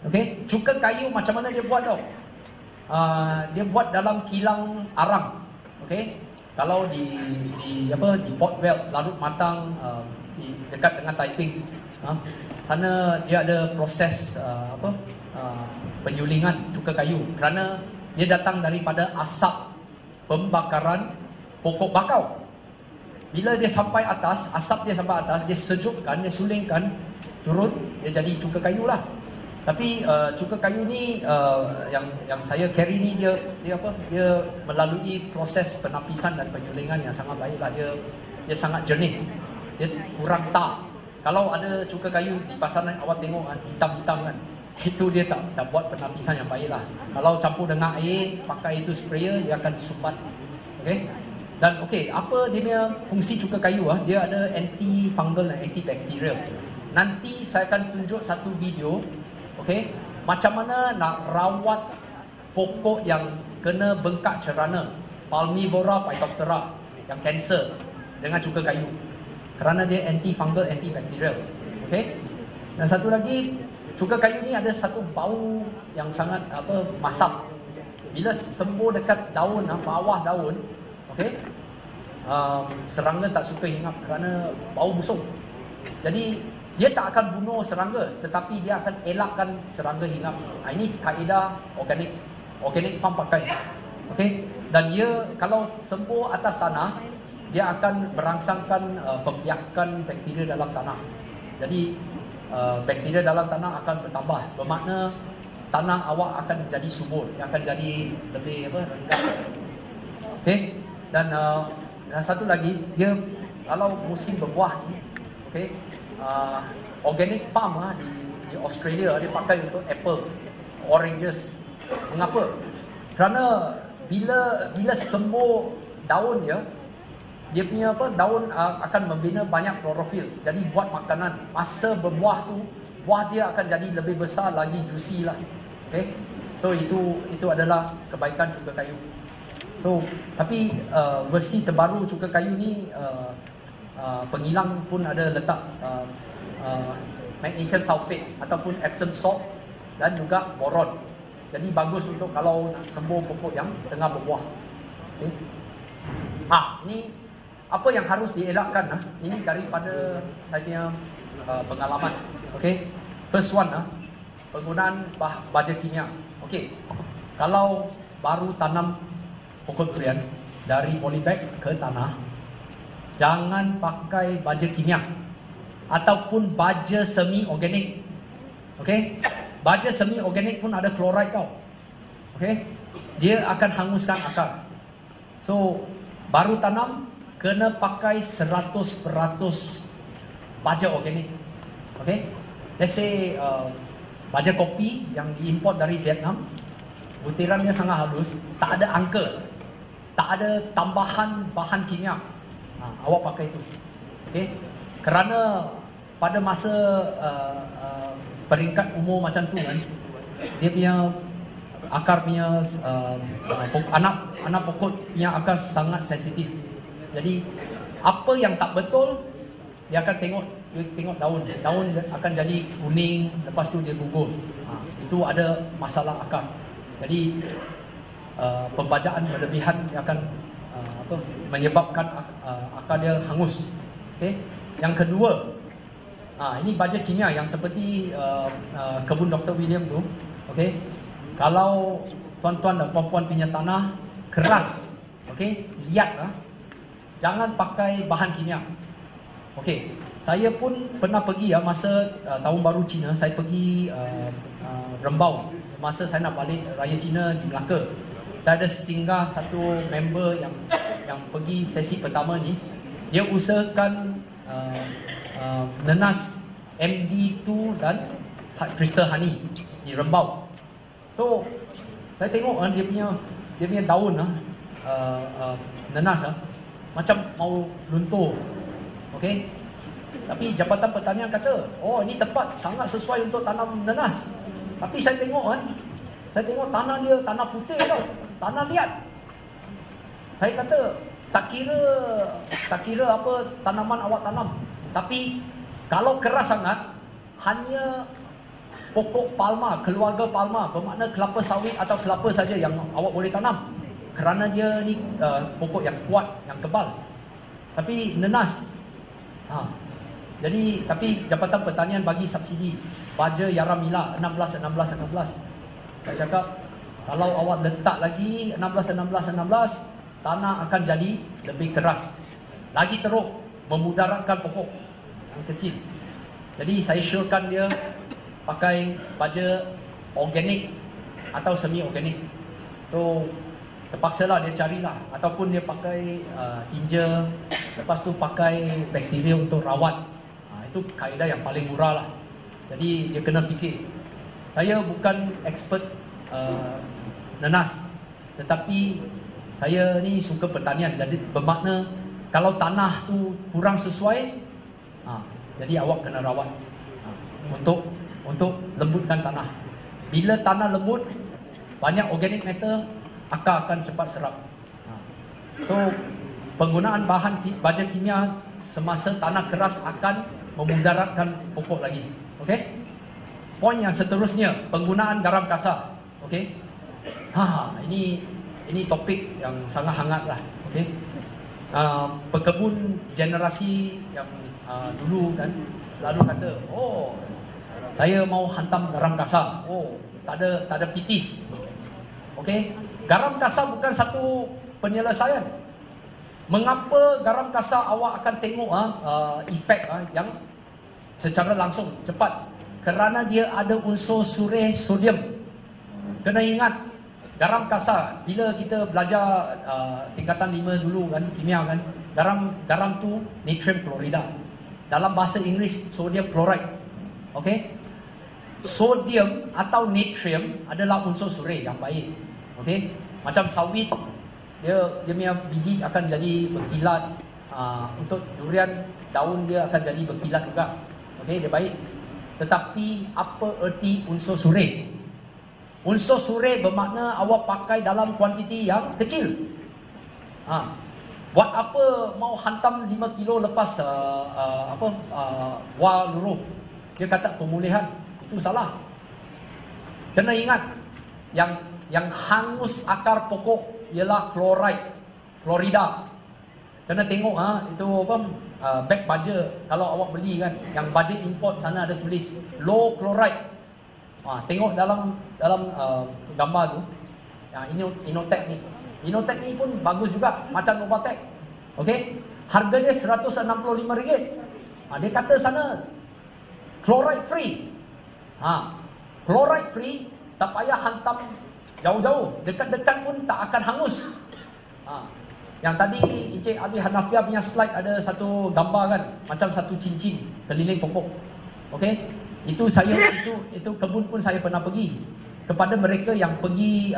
Okay, cuka kayu macam mana dia buat tau? Dia buat dalam kilang arang. Okay, kalau di Port Vale, larut matang, dekat dengan Taiping, kerana dia ada proses penyulingan cuka kayu, kerana dia datang daripada asap pembakaran pokok bakau. Bila dia sampai atas, asap dia sampai atas, dia sejukkan, dia sulingkan, turun, dia jadi cuka kayu lah. Tapi cuka kayu ni yang saya carry ni dia melalui proses penapisan dan penyulingan yang sangat baik lah. Dia sangat jernih. Dia kurang tar. Kalau ada cuka kayu di pasaran awak tengok hitam-hitam kan, itu dia tak buat penapisan yang baik lah. Kalau campur dengan air, pakai itu sprayer, dia akan sumbat. Okay. Dan apa dia punya fungsi cuka kayu dia ada anti-fungal dan antibacterial. Nanti saya akan tunjuk satu video, macam mana nak rawat pokok yang kena bengkak cerana, Palmivora Phytophthora, yang kanser, dengan cuka kayu. Kerana dia anti-fungal, antibacterial. Dan satu lagi, cuka kayu ni ada satu bau yang sangat masam. Bila sembuh dekat daun, bawah daun, serangga tak suka hinggap kerana bau busuk. Jadi dia tak akan bunuh serangga, tetapi dia akan elakkan serangga hinggap. Ini kaedah organic farm pakai. Dan dia kalau sembuh atas tanah, dia akan merangsangkan pembiakan bakteria dalam tanah. Jadi bakteria dalam tanah akan bertambah. Bermakna tanah awak akan jadi subur, akan jadi lebih rendah. Dan satu lagi, dia kalau musim berbuah ni, okay, organic palm di Australia dia pakai untuk apple, oranges. Mengapa? Kerana bila sembuh daun dia punya daun akan membina banyak klorofil. Jadi buat makanan. Masa berbuah tu, buah dia akan jadi lebih besar, lagi juicy lah. Okay? So itu adalah kebaikan cuka kayu. So tapi versi terbaru cuka kayu ni penghilang pun ada letak magnesium sulfate ataupun Epsom salt dan juga boron. Jadi bagus untuk kalau nak sembuh pokok yang tengah berbuah. Okay? Ini apa yang harus dielakkan ini daripada saya pengalaman. Okay? First one penggunaan baja kimia. Okay. Kalau baru tanam pokok durian dari polybag ke tanah, jangan pakai baja kimia ataupun baja semi organik. Okay? Baja semi organik pun ada klorid tau. Okay? Dia akan hanguskan akar. So baru tanam kena pakai 100% baja organik. Okay? Let's say baja kopi yang diimport dari Vietnam, butirannya sangat halus, tak ada angka, tak ada tambahan bahan kimia. Awak pakai itu. Okay? Kerana pada masa peringkat umur macam tu kan, dia punya akar punya anak pokok punya akar sangat sensitif. Jadi apa yang tak betul, dia akan tengok daun akan jadi kuning, lepas tu dia gugur. Itu ada masalah akar. Jadi pembajaan berlebihan dia akan menyebabkan akar dia hangus. Okay? Yang kedua, ini baja kimia yang seperti kebun Dr. William tu. Okay? Kalau tuan-tuan dan puan-puan punya tanah keras, okay, liat jangan pakai bahan kimia. Okay, saya pun pernah pergi masa tahun baru Cina, saya pergi Rembau. Masa saya nak balik Raya Cina di Melaka, saya ada singgah satu member yang pergi sesi pertama ni. Dia usahakan nenas MD2 dan Crystal Honey di Rembau. So saya tengok dia punya daun nenas macam mau luntur. Okay? Tapi Jabatan Pertanian kata, oh ini tempat sangat sesuai untuk tanam nenas. Tapi saya tengok tanah dia tanah putih tau, tanah liat. Saya kata tak kira apa tanaman awak tanam. Tapi kalau keras sangat, hanya pokok palma, keluarga palma, bermakna kelapa sawit atau kelapa saja yang awak boleh tanam. Kerana dia ni pokok yang kuat, yang kebal. Tapi nenas. Jadi tapi Jabatan Pertanian bagi subsidi baja Yaramila 16. Saya cakap kalau awak letak lagi 16, tanah akan jadi lebih keras. Lagi teruk memudaratkan pokok yang kecil. Jadi saya syorkan dia pakai baja organik atau semi organik. So terpaksalah dia carilah, ataupun dia pakai tinja, lepas tu pakai bakteria untuk rawat. Itu kaedah yang paling murah lah. Jadi dia kena fikir. Saya bukan expert nenas, tetapi saya ni suka pertanian. Jadi bermakna kalau tanah tu kurang sesuai, jadi awak kena rawat untuk lembutkan tanah. Bila tanah lembut, banyak organic matter, akar akan cepat serap. So penggunaan baja kimia semasa tanah keras akan memudaratkan pokok lagi. Okey? Poin yang seterusnya, penggunaan garam kasar. Okey? Ini topik yang sangat hangatlah. Okey? Pekebun generasi yang dulu kan selalu kata, oh saya mau hantam garam kasar. Oh, tak ada pitis. Okey? Garam kasar bukan satu penyelesaian. Mengapa garam kasar awak akan tengok efek yang secara langsung cepat? Kerana dia ada unsur sureh sodium. Kena ingat, garam kasar bila kita belajar tingkatan 5 dulu kan, kimia kan, garam tu natrium chlorida. Dalam bahasa Inggeris sodium chloride. Okey. Sodium atau natrium adalah unsur surai yang baik. Okey. Macam sawit, dia punya biji akan jadi berkilat. Untuk durian, daun dia akan jadi berkilat juga. Okey, dia baik. Tetapi apa erti unsur surai? Unsur surai bermakna awak pakai dalam kuantiti yang kecil. Buat apa mau hantam 5 kilo lepas wal luruh? Dia kata pemulihan. Itu salah. Kena ingat, yang hangus akar pokok ialah chlorida. Kena tengok itu beg baja kalau awak beli kan, yang baja import sana ada tulis low chloride. Tengok dalam gambar tu. Yang Inotech ni. Inotech ni pun bagus juga macam Novatec. Okey. Harga dia RM165. Dia kata sana chloride free. Chloride free, tak payah hantam jauh-jauh, dekat-dekat pun tak akan hangus. Yang tadi Encik Ali Hanafiah punya slide ada satu gambar kan, macam satu cincin keliling pokok. Okey, itu kebun pun saya pernah pergi. Kepada mereka yang pergi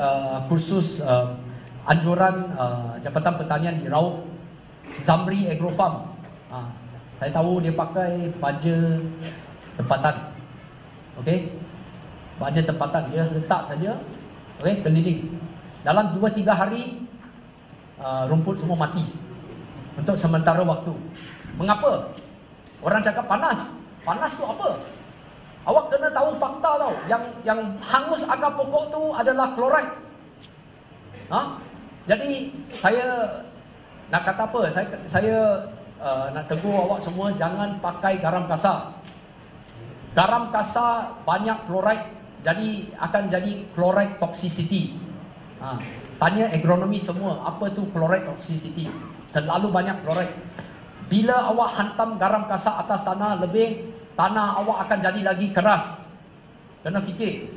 kursus anjuran Jabatan Pertanian di Raub, Zamri Agro Farm, saya tahu dia pakai baja tempatan. Okey, baja tempatan dia letak saja, okey, keliling. Dalam 2-3 hari rumput semua mati untuk sementara waktu. Mengapa? Orang cakap panas. Panas tu apa? Awak kena tahu fakta tau. Yang hangus akar pokok tu adalah chloride. Jadi saya nak kata apa? Saya nak tegur awak semua, jangan pakai garam kasar. Garam kasar banyak chloride, jadi akan jadi chloride toxicity. Tanya agronomi semua, apa tu chloride toxicity? Terlalu banyak chloride. Bila awak hantam garam kasar atas tanah lebih, tanah awak akan jadi lagi keras. Kena fikir.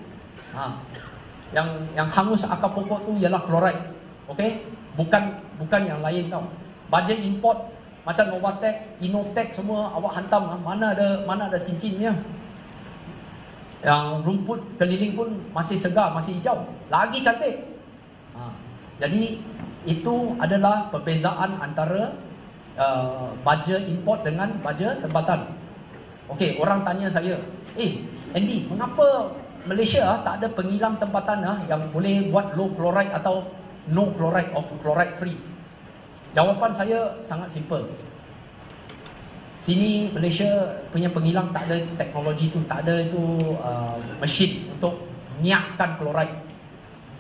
Yang hangus akar pokok tu ialah chloride. Okey? Bukan yang lain tau. Baja import macam Novatec, Inotech semua awak hantam, mana ada cincinnya. Yang rumput keliling pun masih segar, masih hijau, lagi cantik. Jadi itu adalah perbezaan antara baja import dengan baja tempatan. Okey, orang tanya saya, Andy, mengapa Malaysia tak ada pengilang tempatan yang boleh buat low chloride atau no chloride or chloride free? Jawapan saya sangat simple. Sini Malaysia punya pengilang tak ada teknologi tu, tak ada itu mesin untuk niakkan chloride.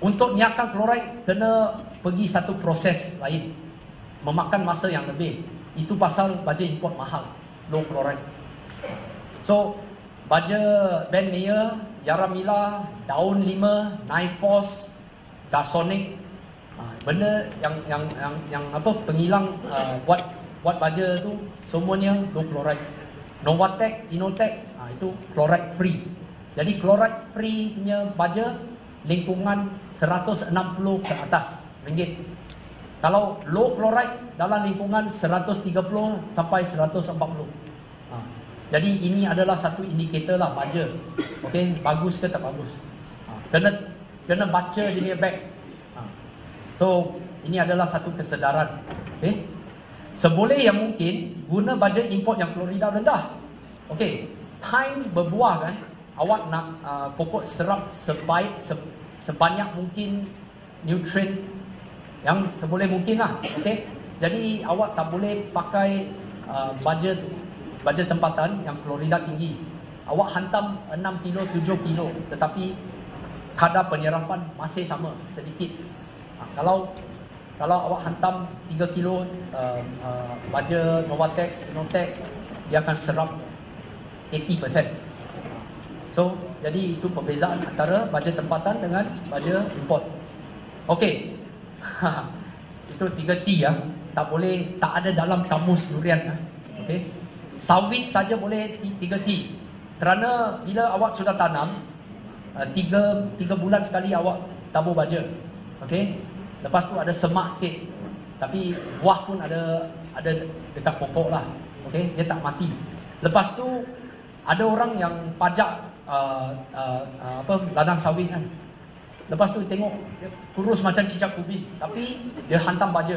Untuk niakkan chloride kena pergi satu proses lain, memakan masa yang lebih. Itu pasal baja import mahal, low chloride. So baja Ben Meyer, Yaramila, Daun 5, Nifos, Gasonic, benda yang apa pengilang buat baja tu semuanya low chloride. Novatec, Inotech, itu chloride free. Jadi chloride free punya baja lingkungan 160 ke atas ringgit. Kalau low chloride dalam lingkungan 130 sampai 140. Jadi ini adalah satu indikator lah baja. Okey, bagus ke tak bagus. Kena baca dia punya bag. So ini adalah satu kesedaran. Okey. Seboleh yang mungkin guna baja import yang chlorida rendah. Okey, time berbuah kan, awak nak pokok serap sebanyak mungkin nutrien yang seboleh mungkin lah. Okey. Jadi awak tak boleh pakai baja tempatan yang chlorida tinggi. Awak hantam 6 kilo, 7 kilo, tetapi kadar penyerapan masih sama, sedikit. Kalau awak hantam 3 kilo baja Novatec, Inotech, dia akan serap 80%. So, jadi itu perbezaan antara baja tempatan dengan baja import. Okey. Itu 3T ya. Tak ada dalam kamus durian. Okey. Sawit saja boleh 3T. Kerana bila awak sudah tanam, 3 bulan sekali awak tabur baja. Okey. Lepas tu ada semak sikit. Tapi buah pun ada ada dekat pokok lah. Okey, dia tak mati. Lepas tu ada orang yang pajak ladang sawit kan. Lepas tu tengok dia kurus macam cicak ubi, tapi dia hantam baja.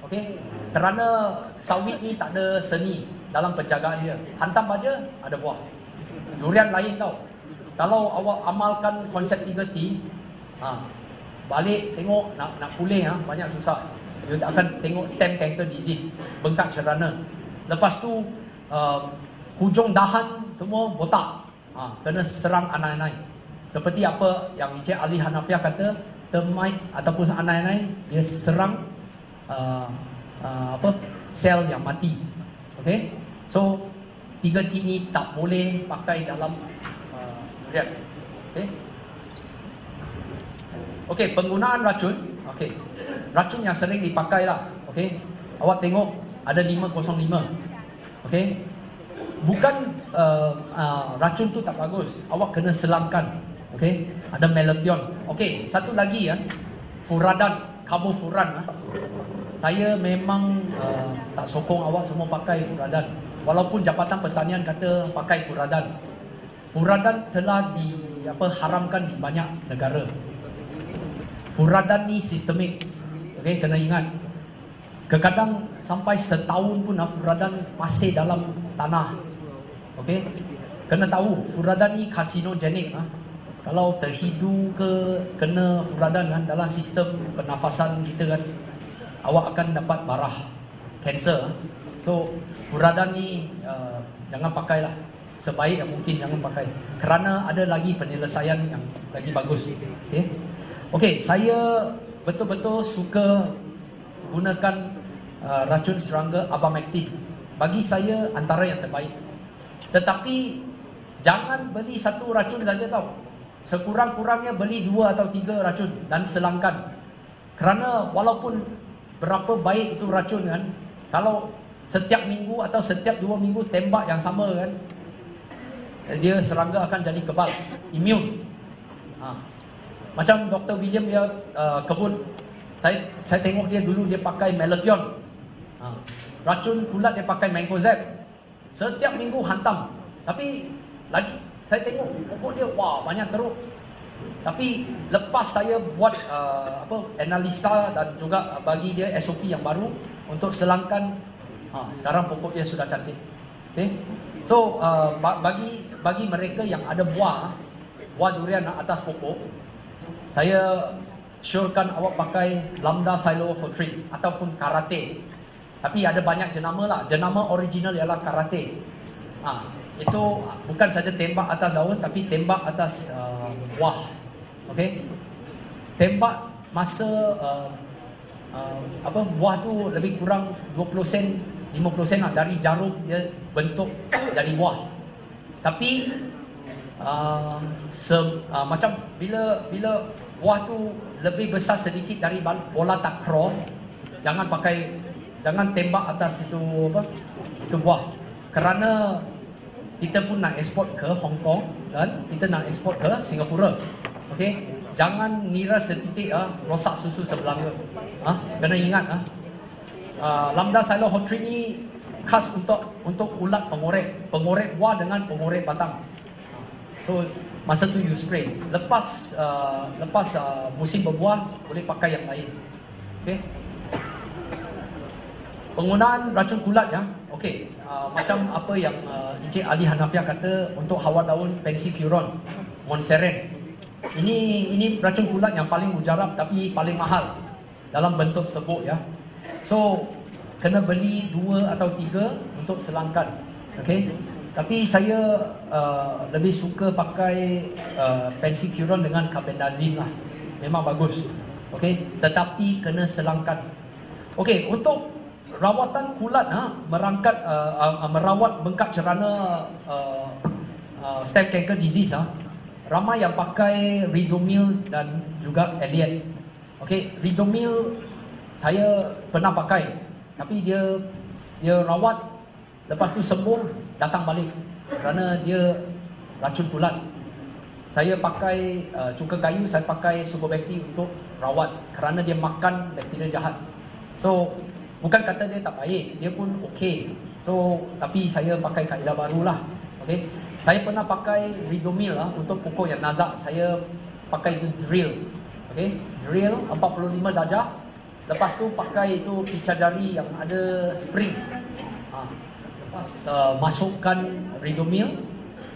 Okey, kerana sawit ni tak ada seni dalam penjagaan dia. Hantam baja, ada buah. Durian lain tau. Kalau awak amalkan konsep 3T, balik tengok nak pulih banyak susah. You akan tengok stem canker disease, bengkak cerana. Lepas tu hujung dahan semua botak. Kena serang anai-anai. Seperti apa yang Encik Ali Hanafiah kata, termite ataupun anai-anai dia serang sel yang mati. Okey. So 3T ni tak boleh pakai dalam durian. Okey. Okey, penggunaan racun. Okey. Racun yang sering dipakai lah. Okey. Awak tengok ada 505. Okey. Bukan racun tu tak bagus. Awak kena selangkan. Okey. Ada melathion. Okey, satu lagi furadan, karbofuran. Saya memang tak sokong awak semua pakai furadan. Walaupun Jabatan Pertanian kata pakai furadan. Furadan telah haramkan di banyak negara. Furadan ni sistemik. Okey, kena ingat. Kadang sampai setahun pun furadan masih dalam tanah. Okey. Kena tahu furadan ni karsinogenik. Kalau terhidu ke kena furadan dalam sistem pernafasan kita kan, awak akan dapat marah, kanser. So furadan ni jangan pakailah. Sebaik yang mungkin jangan pakai. Kerana ada lagi penyelesaian yang lagi bagus. Okey. Okey, saya betul-betul suka gunakan racun serangga abamectin. Bagi saya antara yang terbaik. Tetapi jangan beli satu racun saja tau. Sekurang-kurangnya beli 2 atau 3 racun dan selangkan. Kerana walaupun berapa baik itu racun kan, kalau setiap minggu atau setiap 2 minggu tembak yang sama kan, dia serangga akan jadi kebal, imun. Macam Dr. William dia kebun, saya tengok dia dulu dia pakai melathion. Racun kulat dia pakai mancozeb. Setiap minggu hantam. Tapi lagi saya tengok pokok dia banyak teruk. Tapi lepas saya buat analisa dan juga bagi dia SOP yang baru untuk selangkan, sekarang pokok dia sudah cantik. Okay? So bagi mereka yang ada buah durian atas pokok, saya syorkan awak pakai Lambda Cylohotrin ataupun Karate. Tapi ada banyak jenama lah. Jenama original ialah Karate. Itu bukan saja tembak atas daun, tapi tembak atas buah. Okey. Tembak masa buah tu lebih kurang 20 sen, 50 sen lah dari jarum dia bentuk jadi buah. Tapi macam bila buah tu lebih besar sedikit dari bola takraw, jangan tembak atas itu buah. Kerana kita pun nak ekspor ke Hong Kong dan kita nak ekspor ke Singapura. Okey, jangan nira setitik rosak susu sebelanga. Kena ingat Lambda Cylohotrin ni khas untuk ulat pengorek buah dengan pengorek batang. So masa tu you spray. Lepas musim berbuah boleh pakai yang lain. Okey. Penggunaan racun kulat okey. Macam apa yang Encik Ali Hanafiah kata untuk hawa daun Pensicuron, Monseren. Ini racun kulat yang paling mujarab tapi paling mahal dalam bentuk serbuk So kena beli 2 atau 3 untuk selangkan. Okey. Tapi saya lebih suka pakai Pensicuron dengan carbendazim lah. Memang bagus. Okey, tetapi kena selangkan. Okey, untuk rawatan kulat merawat bengkak cerana stem canker disease ramai yang pakai Ridomil dan juga Elliot. Okey, Ridomil saya pernah pakai, tapi dia rawat, lepas tu sembuh datang balik kerana dia racun kulat. Saya pakai cuka kayu, saya pakai Sucobacti untuk rawat kerana dia makan bakteria jahat. So Bukan kata dia tak baik, dia pun okey. So, tapi saya pakai kaedah barulah. Okey. Saya pernah pakai Ridomil untuk pokok yang nazak. Saya pakai itu drill. Okey. Drill 45 darjah. Lepas tu pakai itu picah jari yang ada spring. Lepas masukkan Ridomil,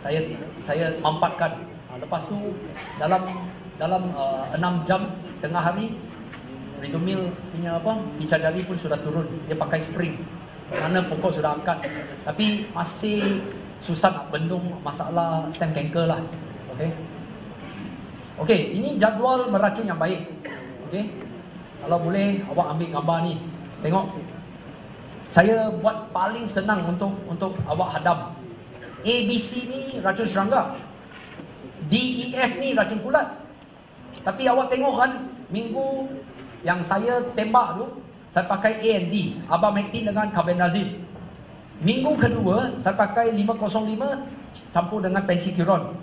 saya mampatkan. Lepas tu dalam 6 jam tengah hari Ridomil punya picah jari pun sudah turun. Dia pakai spring. Kerana pokok sudah angkat. Tapi masih susah nak bendung, masalah stem canker lah. Okey. Okey, ini jadual meracun yang baik. Okey. Kalau boleh awak ambil gambar ni. Tengok. Saya buat paling senang untuk awak hadam. A, B, C ni racun serangga. D, E, F ni racun kulat. Tapi awak tengok kan, minggu yang saya tembak tu, saya pakai A and D, Abamectin dengan carbendazim. Minggu kedua, saya pakai 505 campur dengan pensikiron.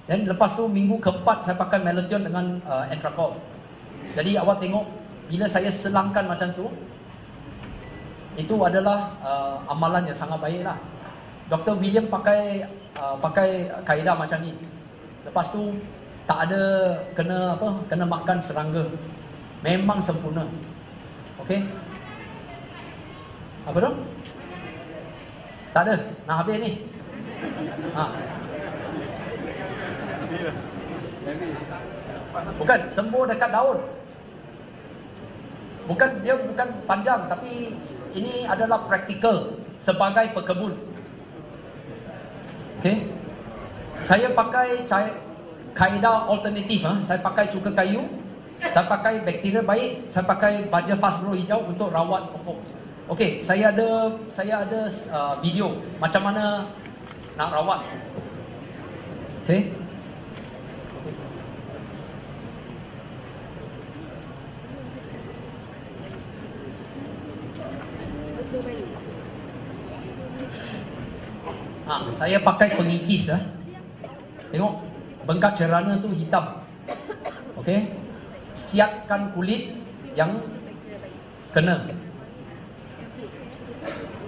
Dan lepas tu minggu keempat, saya pakai melathion dengan Entrakol. Jadi awak tengok, bila saya selangkan macam tu, itu adalah amalan yang sangat baik lah. Dr. William pakai kaedah macam ni. Lepas tu tak ada kena makan serangga. Memang sempurna. Okey. Apa tu? Tak ada. Nak habis ni. Bukan sembuh dekat daun. Dia bukan panjang, tapi ini adalah praktikal sebagai pekebun. Okey. Saya pakai kaedah alternatif. Saya pakai cuka kayu, saya pakai bakteria baik, saya pakai baja fast grow hijau untuk rawat pokok. Okey, saya ada video macam mana nak rawat. Okey. Saya pakai pengikis. Tengok, bengkak cerana tu hitam. Okey. Siapkan kulit yang kena.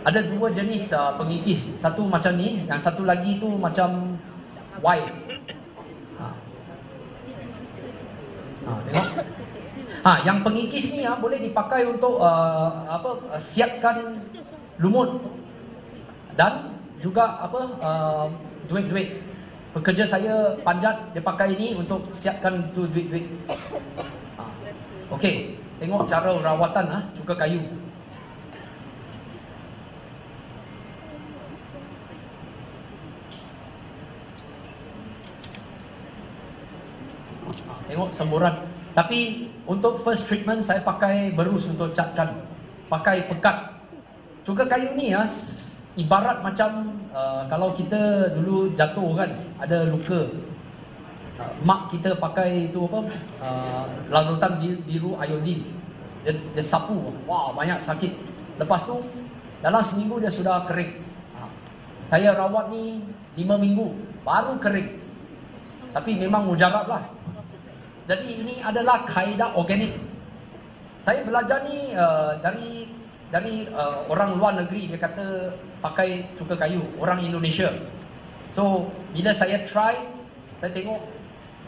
Ada dua jenis pengikis. Satu macam ni, yang satu lagi tu macam white. Tengok. Yang pengikis ni boleh dipakai untuk siapkan lumut dan juga duit-duit. Pekerja saya panjat, dia pakai ini untuk siapkan tu duit-duit. Okey, tengok cara rawatan cuka kayu. Tengok semburan. Tapi untuk first treatment saya pakai berus untuk catkan. Pakai pekat. Cuka kayu ni ibarat macam kalau kita dulu jatuh kan, ada luka. Mak kita pakai itu larutan biru iodin. Dia sapu. Wah, banyak sakit. Lepas tu dalam seminggu dia sudah kering. Saya rawat ni 5 minggu baru kering. Tapi memang mujarab lah. Jadi ini adalah kaedah organik. Saya belajar ni dari orang luar negeri. Dia kata pakai cuka kayu. Orang Indonesia. So bila saya try, saya tengok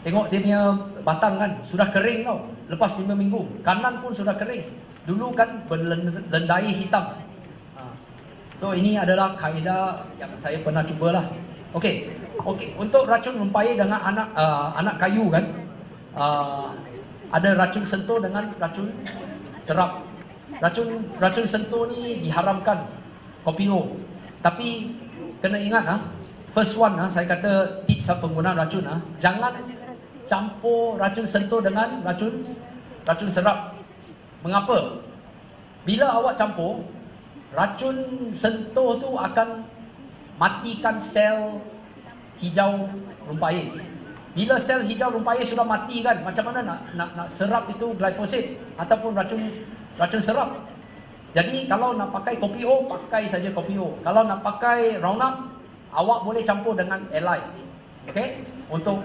dia punya batang kan sudah kering tau. Lepas 5 minggu, kanan pun sudah kering. Dulu kan berlendai hitam. So ini adalah kaedah yang saya pernah cubalah. Okey. Untuk racun rumpayé dengan anak kayu kan, ada racun sentuh dengan racun serap. Racun sentuh ni diharamkan, kopi O. Tapi kena ingat first one saya kata tips penggunaan racun jangan campur racun sentuh dengan racun serap. Mengapa? Bila awak campur, racun sentuh tu akan matikan sel hijau rumpayé. Bila sel hijau rumpayé sudah mati kan, macam mana nak serap itu glyphosate ataupun racun serap. Jadi kalau nak pakai kopi O, pakai saja kopi O. Kalau nak pakai Roundup, awak boleh campur dengan Allied. Okey? Untuk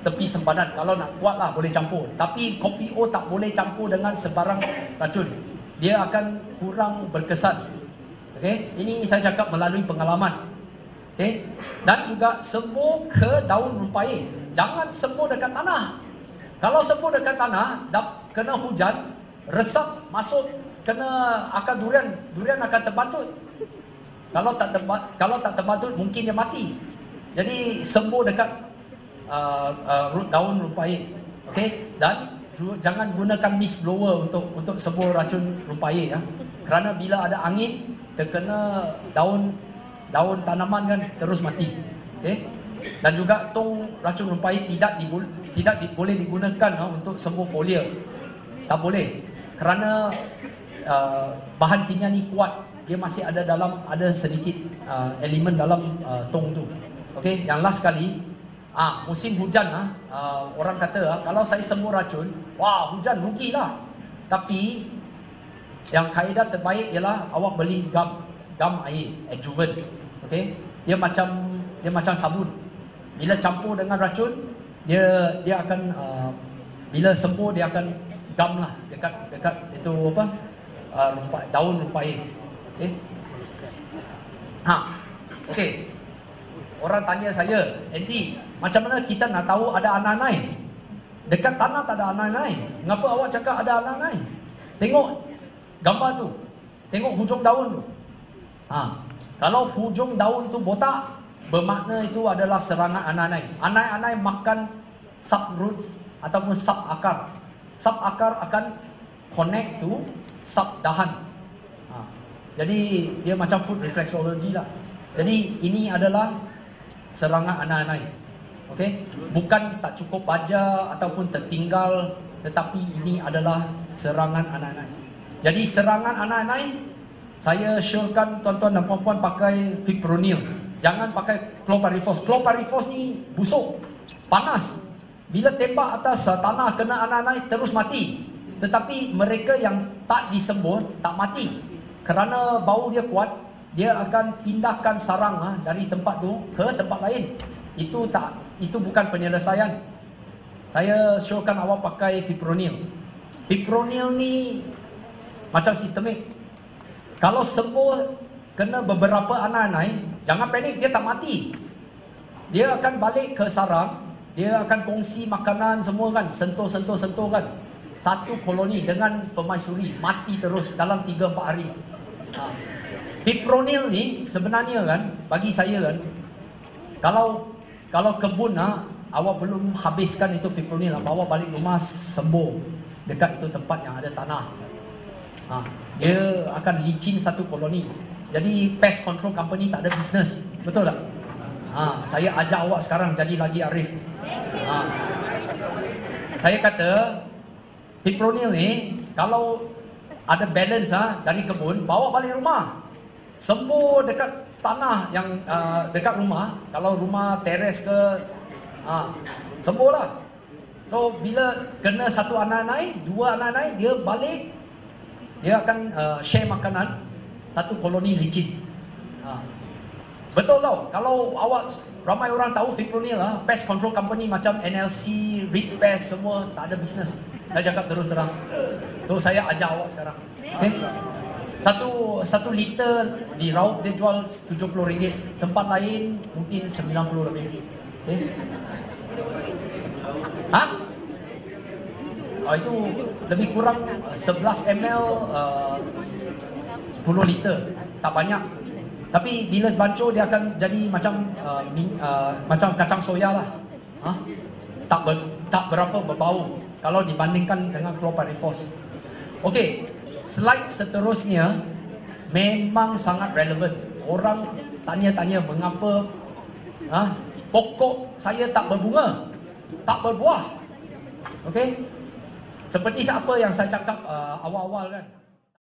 tepi sempadan. Kalau nak kuatlah boleh campur. Tapi kopi O tak boleh campur dengan sebarang racun. dia akan kurang berkesan. Okey, ini saya cakap melalui pengalaman. Okey, dan juga sembur ke daun rumpayeh. Jangan sembur dekat tanah. Kalau sembur dekat tanah, kena hujan, resap masuk kena akar durian, durian akan terbatut. Kalau tak terbatut mungkin dia mati. Jadi sembur dekat daun rumpayeh. Okey, dan jangan gunakan mist blower untuk sembur racun rumpayeh ya. Kerana bila ada angin terkena daun tanaman kan terus mati. Okey. Dan juga tong racun rumpayeh tidak boleh digunakan untuk sembur foliar. Tak boleh. Kerana bahan kimia ni kuat, dia masih ada sedikit elemen dalam tong tu. Okey, yang last kali musim hujan orang kata kalau saya sembur racun, wah hujan rugilah. Tapi yang kaedah terbaik ialah awak beli gam air, adjuvant. Okey, dia macam sabun. Bila campur dengan racun, dia akan bila sembur dia akan gam lah dekat itu daun rumpayeh. Okey. Okey. Orang tanya saya, Andy, macam mana kita nak tahu ada ananai? Dekat tanah tak ada ananai. Mengapa awak cakap ada ananai? Tengok gambar tu. Tengok hujung daun tu. Kalau hujung daun tu botak, bermakna itu adalah serangan ananai. Anai-anai makan sub-roots ataupun sub-akar. Sub-akar akan connect to sub-dahan. Jadi dia macam food reflexology lah. Jadi ini adalah serangan anai-anai. Okey, bukan tak cukup baja ataupun tertinggal, tetapi ini adalah serangan anai-anai. Jadi serangan anai-anai, saya syorkan tuan-tuan dan puan-puan pakai fipronil. Jangan pakai chlorpyrifos. Chlorpyrifos ni busuk, panas. Bila tembak atas tanah kena anai-anai terus mati. Tetapi mereka yang tak disembur tak mati. Kerana bau dia kuat, dia akan pindahkan sarang dari tempat tu ke tempat lain. Itu bukan penyelesaian. Saya syorkan awak pakai fipronil. Fipronil ni macam sistemik. Kalau sembur kena beberapa anai-anai, jangan panik, dia tak mati. Dia akan balik ke sarang, dia akan kongsi makanan semua kan, sentuh kan. Satu koloni dengan permaisuri mati terus dalam 3-4 hari. Fipronil ni sebenarnya kan, bagi saya kan, kalau kebun awak belum habiskan itu fipronil, bawa balik rumah sembur dekat itu tempat yang ada tanah. Dia akan licin satu koloni. Jadi pest control company tak ada bisnes. Betul tak? Saya ajak awak sekarang jadi lagi arif. Saya kata fipronil ni kalau ada balance dari kebun, bawa balik rumah. Sembur dekat tanah yang dekat rumah. Kalau rumah teres ke, semburlah. So bila kena satu anai-anai, 2 anai-anai, dia balik, dia akan share makanan. Satu koloni licin. Betul tau. Kalau awak, ramai orang tahu fipronil pest control company macam NLC, Reed Pest, semua tak ada bisnes. Saya cakap terus terang. So saya ajak awak sekarang. Okay? Satu liter di Raub dia jual RM70. Tempat lain mungkin RM90 lebih. Okay? Itu lebih kurang 11 ml 10 liter. Tak banyak. Tapi bila bancuh dia akan jadi macam macam kacang soya lah. Tak berapa berbau kalau dibandingkan dengan chlorpyrifos. Okey, slide seterusnya memang sangat relevan. Orang tanya-tanya mengapa pokok saya tak berbunga, tak berbuah. Okey, seperti apa yang saya cakap awal-awal kan.